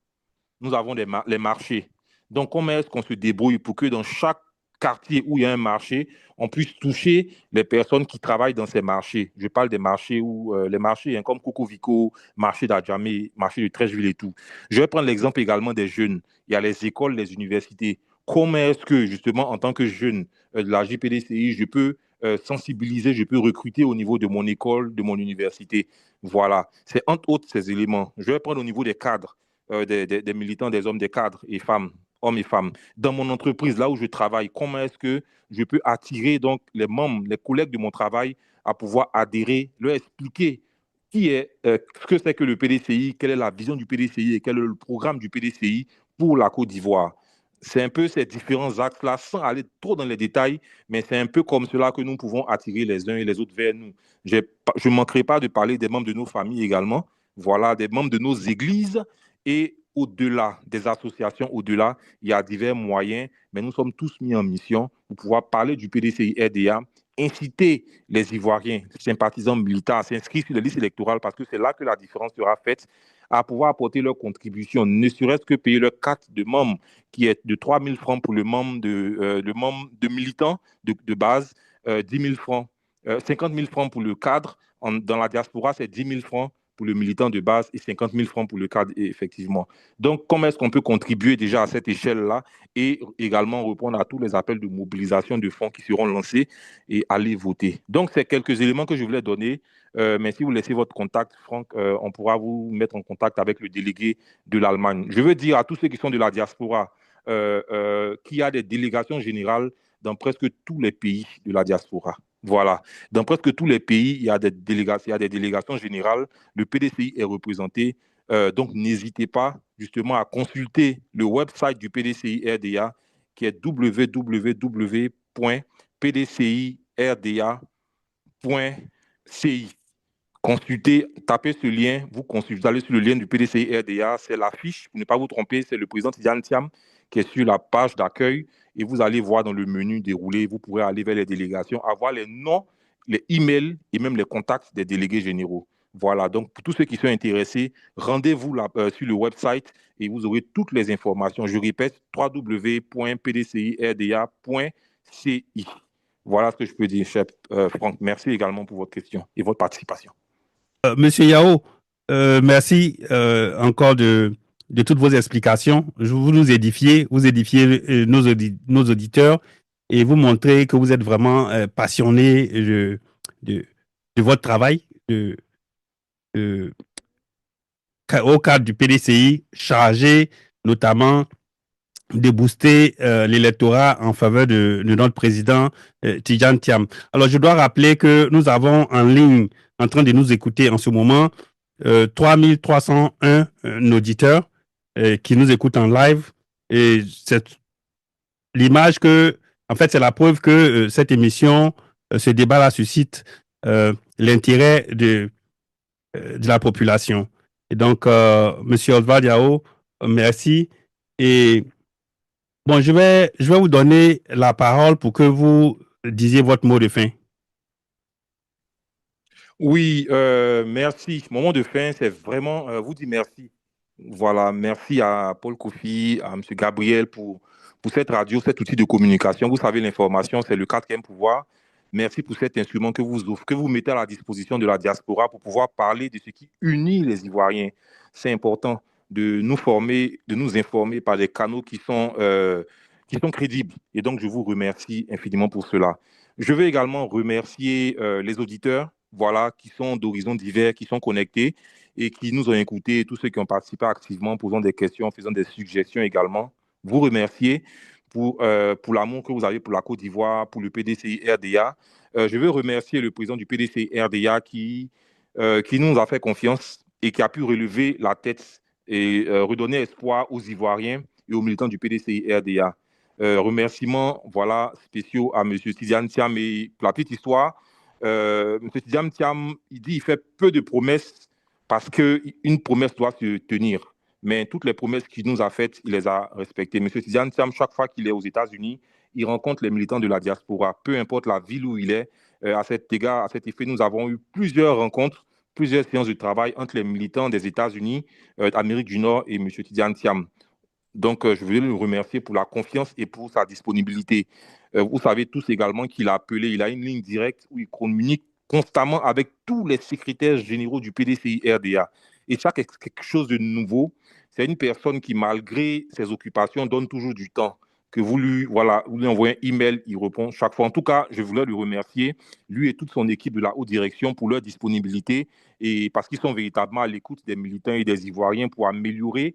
nous avons les marchés. Donc, comment est-ce qu'on se débrouille pour que dans chaque quartier où il y a un marché, on puisse toucher les personnes qui travaillent dans ces marchés? Je parle des marchés où les marchés comme Coco Vico, marché d'Adjamé, marché de Trècheville et tout. Je vais prendre l'exemple également des jeunes. Il y a les écoles, les universités. Comment est-ce que, justement, en tant que jeune de la JPDCI, je peux sensibiliser, je peux recruter au niveau de mon école, de mon université? Voilà. C'est entre autres ces éléments. Je vais prendre au niveau des cadres, des militants, des hommes, des cadres et femmes, hommes et femmes. Dans mon entreprise, là où je travaille, comment est-ce que je peux attirer donc les membres, les collègues de mon travail à pouvoir adhérer, leur expliquer ce que c'est que le PDCI, quelle est la vision du PDCI et quel est le programme du PDCI pour la Côte d'Ivoire. C'est un peu ces différents axes-là, sans aller trop dans les détails, mais c'est un peu comme cela que nous pouvons attirer les uns et les autres vers nous. Je ne manquerai pas de parler des membres de nos familles également, voilà, des membres de nos églises, et au-delà des associations, au-delà, il y a divers moyens, mais nous sommes tous mis en mission pour pouvoir parler du PDCI RDA, inciter les Ivoiriens, sympathisants militants, à s'inscrire sur les listes électorales, parce que c'est là que la différence sera faite, à pouvoir apporter leur contribution, ne serait-ce que payer leur carte de membre, qui est de 3 000 francs pour le membre de militant de base, 10 000 francs, 50 000 francs pour le cadre. Dans la diaspora, c'est 10 000 francs pour le militant de base et 50 000 francs pour le cadre, effectivement. Donc, comment est-ce qu'on peut contribuer déjà à cette échelle-là et également répondre à tous les appels de mobilisation de fonds qui seront lancés et aller voter? Donc, c'est quelques éléments que je voulais donner. Mais si vous laissez votre contact, Franck, on pourra vous mettre en contact avec le délégué de l'Allemagne. Je veux dire à tous ceux qui sont de la diaspora qu'il y a des délégations générales dans presque tous les pays de la diaspora. Voilà. Dans presque tous les pays, il y a des délégations générales. Le PDCI est représenté. Donc, n'hésitez pas justement à consulter le website du PDCI RDA qui est www.pdcirda.ci. Consultez, tapez ce lien, vous allez sur le lien du PDCI RDA, c'est l'affiche, pour ne pas vous tromper, c'est le président Tidiane Thiam qui est sur la page d'accueil et vous allez voir dans le menu déroulé, vous pourrez aller vers les délégations, avoir les noms, les emails et même les contacts des délégués généraux. Voilà, donc pour tous ceux qui sont intéressés, rendez-vous sur le website et vous aurez toutes les informations. Je répète, www.pdcirda.ci. Voilà ce que je peux dire, chef Franck. Merci également pour votre question et votre participation. Monsieur Yao, merci encore de toutes vos explications. Vous nous édifiez, nos auditeurs et vous montrez que vous êtes vraiment passionné de votre travail au cadre du PDCI, chargé notamment de booster l'électorat en faveur de notre président Tidjane Thiam. Alors, je dois rappeler que nous avons en ligne, en train de nous écouter en ce moment, 3301 auditeurs qui nous écoutent en live. Et c'est l'image que, en fait, c'est la preuve que cette émission, ce débat-là suscite l'intérêt de la population. Et donc, Monsieur Oswald Yao, merci. Et bon, je vais vous donner la parole pour que vous disiez votre mot de fin. Oui, merci. Mon mot de fin, c'est vraiment vous dire merci. Voilà, merci à Paul Kofi, à M. Gabriel pour cette radio, cet outil de communication. Vous savez, l'information, c'est le quatrième pouvoir. Merci pour cet instrument que vous mettez à la disposition de la diaspora pour pouvoir parler de ce qui unit les Ivoiriens. C'est important de nous former, de nous informer par des canaux qui sont crédibles. Et donc, je vous remercie infiniment pour cela. Je veux également remercier les auditeurs, voilà, qui sont d'horizons divers, qui sont connectés et qui nous ont écoutés, tous ceux qui ont participé activement, posant des questions, faisant des suggestions également. Vous remercier pour l'amour que vous avez pour la Côte d'Ivoire, pour le PDCI RDA. Je veux remercier le président du PDCI RDA qui nous a fait confiance et qui a pu relever la tête et redonner espoir aux Ivoiriens et aux militants du PDCI RDA. Remerciements spéciaux à M. Tidjane Thiam. Et pour la petite histoire, M. Tidjane Thiam, il fait peu de promesses parce qu'une promesse doit se tenir. Mais toutes les promesses qu'il nous a faites, il les a respectées. M. Tidjane Thiam, chaque fois qu'il est aux États-Unis, il rencontre les militants de la diaspora, peu importe la ville où il est. À cet égard, à cet effet, nous avons eu plusieurs rencontres, plusieurs séances de travail entre les militants des États-Unis, d'Amérique du Nord et M. Tidjane Thiam. Donc, je voulais le remercier pour la confiance et pour sa disponibilité. Vous savez tous également qu'il a appelé, il a une ligne directe où il communique constamment avec tous les secrétaires généraux du PDCI-RDA. Et ça, c'est quelque chose de nouveau. C'est une personne qui, malgré ses occupations, donne toujours du temps. Que vous lui envoyez un email, il répond chaque fois. En tout cas, je voulais le remercier, lui et toute son équipe de la haute direction, pour leur disponibilité et parce qu'ils sont véritablement à l'écoute des militants et des Ivoiriens pour améliorer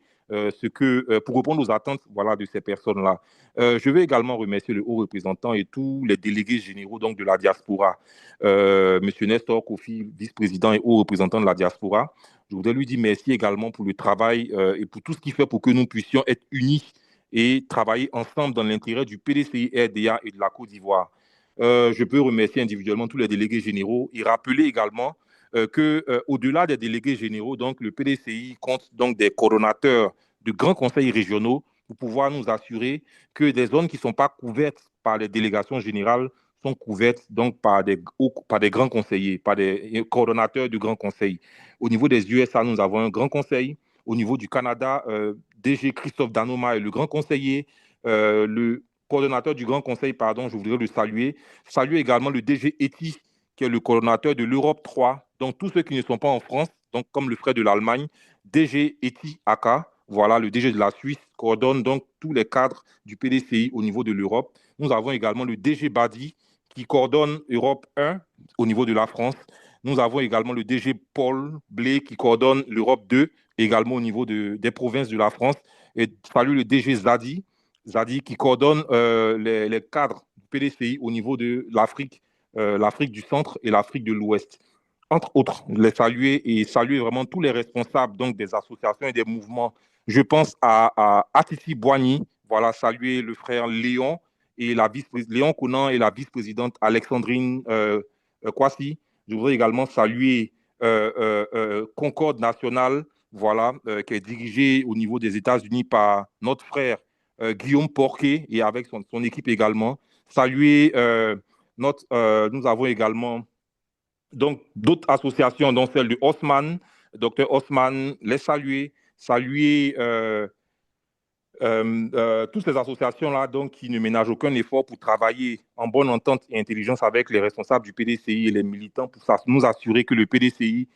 pour répondre aux attentes de ces personnes-là. Je vais également remercier le haut représentant et tous les délégués généraux donc, de la diaspora. Monsieur Nestor Kofi, vice-président et haut représentant de la diaspora. Je voudrais lui dire merci également pour le travail et pour tout ce qu'il fait pour que nous puissions être unis et travailler ensemble dans l'intérêt du PDCI-RDA et de la Côte d'Ivoire. Je peux remercier individuellement tous les délégués généraux et rappeler également qu'au-delà des délégués généraux, donc, le PDCI compte donc des coordonnateurs de grands conseils régionaux pour pouvoir nous assurer que des zones qui ne sont pas couvertes par les délégations générales sont couvertes donc par des grands conseillers, par des coordonnateurs de grands conseils. Au niveau des USA, nous avons un grand conseil. Au niveau du Canada, DG Christophe Danoma est le grand conseiller. Le coordonnateur du grand conseil, je voudrais le saluer. Saluer également le DG ETI, qui est le coordonnateur de l'Europe 3. Donc, tous ceux qui ne sont pas en France, donc comme le frère de l'Allemagne, DG ETI AK, voilà, le DG de la Suisse coordonne donc tous les cadres du PDCI au niveau de l'Europe. Nous avons également le DG Badi qui coordonne Europe 1 au niveau de la France. Nous avons également le DG Paul Blé qui coordonne l'Europe 2 également au niveau des provinces de la France. Et salut le DG Zadi qui coordonne les cadres du PDCI au niveau de l'Afrique du centre et l'Afrique de l'Ouest. Entre autres, les saluer vraiment tous les responsables donc, des associations et des mouvements. Je pense à Atiti Boigny, saluer le frère Léon et Léon Conan et la vice-présidente Alexandrine Kwasi. Je voudrais également saluer Concorde Nationale, qui est dirigée au niveau des États-Unis par notre frère Guillaume Porquet et avec son équipe également. Saluer nous avons également donc d'autres associations, dont celle de Haussmann, Dr Haussmann, les saluer toutes ces associations-là donc, qui ne ménagent aucun effort pour travailler en bonne entente et intelligence avec les responsables du PDCI et les militants pour nous assurer que le PDCI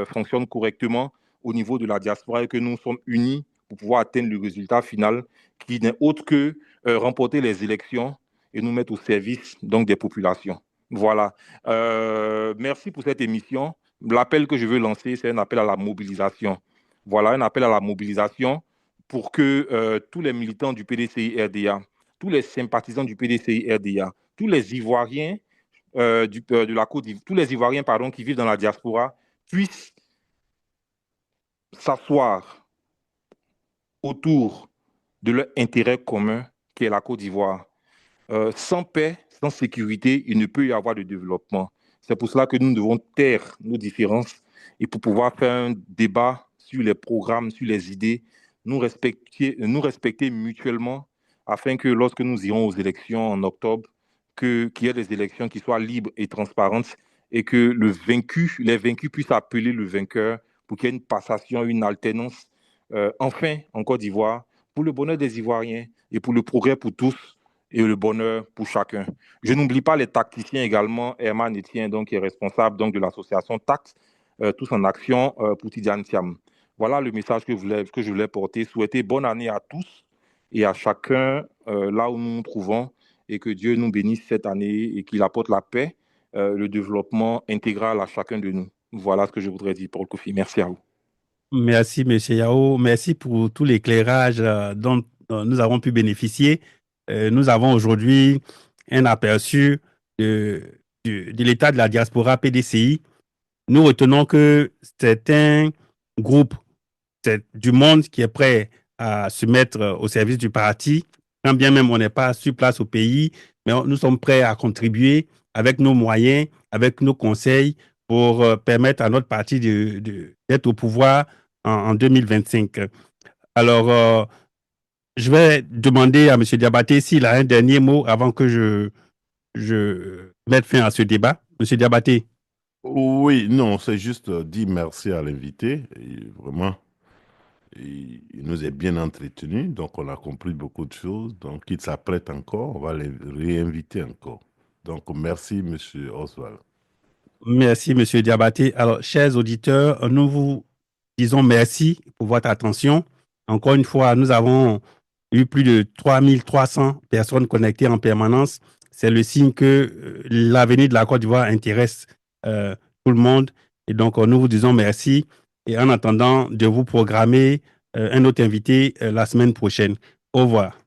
fonctionne correctement au niveau de la diaspora et que nous sommes unis pour pouvoir atteindre le résultat final qui n'est autre que remporter les élections et nous mettre au service donc, des populations. Voilà. Merci pour cette émission. L'appel que je veux lancer, c'est un appel à la mobilisation. Voilà, un appel à la mobilisation pour que tous les militants du PDCI-RDA, tous les sympathisants du PDCI-RDA, tous les Ivoiriens de la Côte d'Ivoire, tous les Ivoiriens qui vivent dans la diaspora puissent s'asseoir autour de leur intérêt commun qui est la Côte d'Ivoire. Sans paix, sans sécurité, il ne peut y avoir de développement. C'est pour cela que nous devons taire nos différences et pour pouvoir faire un débat sur les programmes, sur les idées, nous respecter mutuellement afin que lorsque nous irons aux élections en octobre, qu'il y ait des élections qui soient libres et transparentes et que les vaincus puissent appeler le vainqueur pour qu'il y ait une passation, une alternance, enfin en Côte d'Ivoire, pour le bonheur des Ivoiriens et pour le progrès pour tous et le bonheur pour chacun. Je n'oublie pas les tacticiens également, Herman Etienne, donc, qui est responsable donc, de l'association TACT, tous en action pour Tidiane Thiam. Voilà le message que je voulais porter. Souhaiter bonne année à tous et à chacun là où nous nous trouvons et que Dieu nous bénisse cette année et qu'il apporte la paix, le développement intégral à chacun de nous. Voilà ce que je voudrais dire, Paul Kofi. Merci à vous. Merci, M. Yao. Merci pour tout l'éclairage dont nous avons pu bénéficier. Nous avons aujourd'hui un aperçu de l'état de la diaspora PDCI. Nous retenons que c'est un groupe du monde qui est prêt à se mettre au service du parti, quand bien même on n'est pas sur place au pays, mais nous sommes prêts à contribuer avec nos moyens, avec nos conseils pour permettre à notre parti d'être au pouvoir en 2025. Alors, je vais demander à M. Diabaté s'il a un dernier mot avant que je mette fin à ce débat. M. Diabaté. Oui, non, c'est juste dire merci à l'invité, vraiment. il nous est bien entretenu, donc on a compris beaucoup de choses. Donc, il s'apprête encore, on va les réinviter encore. Donc, merci, M. Oswald. Merci, M. Diabaté. Alors, chers auditeurs, nous vous disons merci pour votre attention. Encore une fois, nous avons eu plus de 3300 personnes connectées en permanence. C'est le signe que l'avenir de la Côte d'Ivoire intéresse tout le monde. Et donc, nous vous disons merci. Et en attendant de vous programmer un autre invité la semaine prochaine. Au revoir.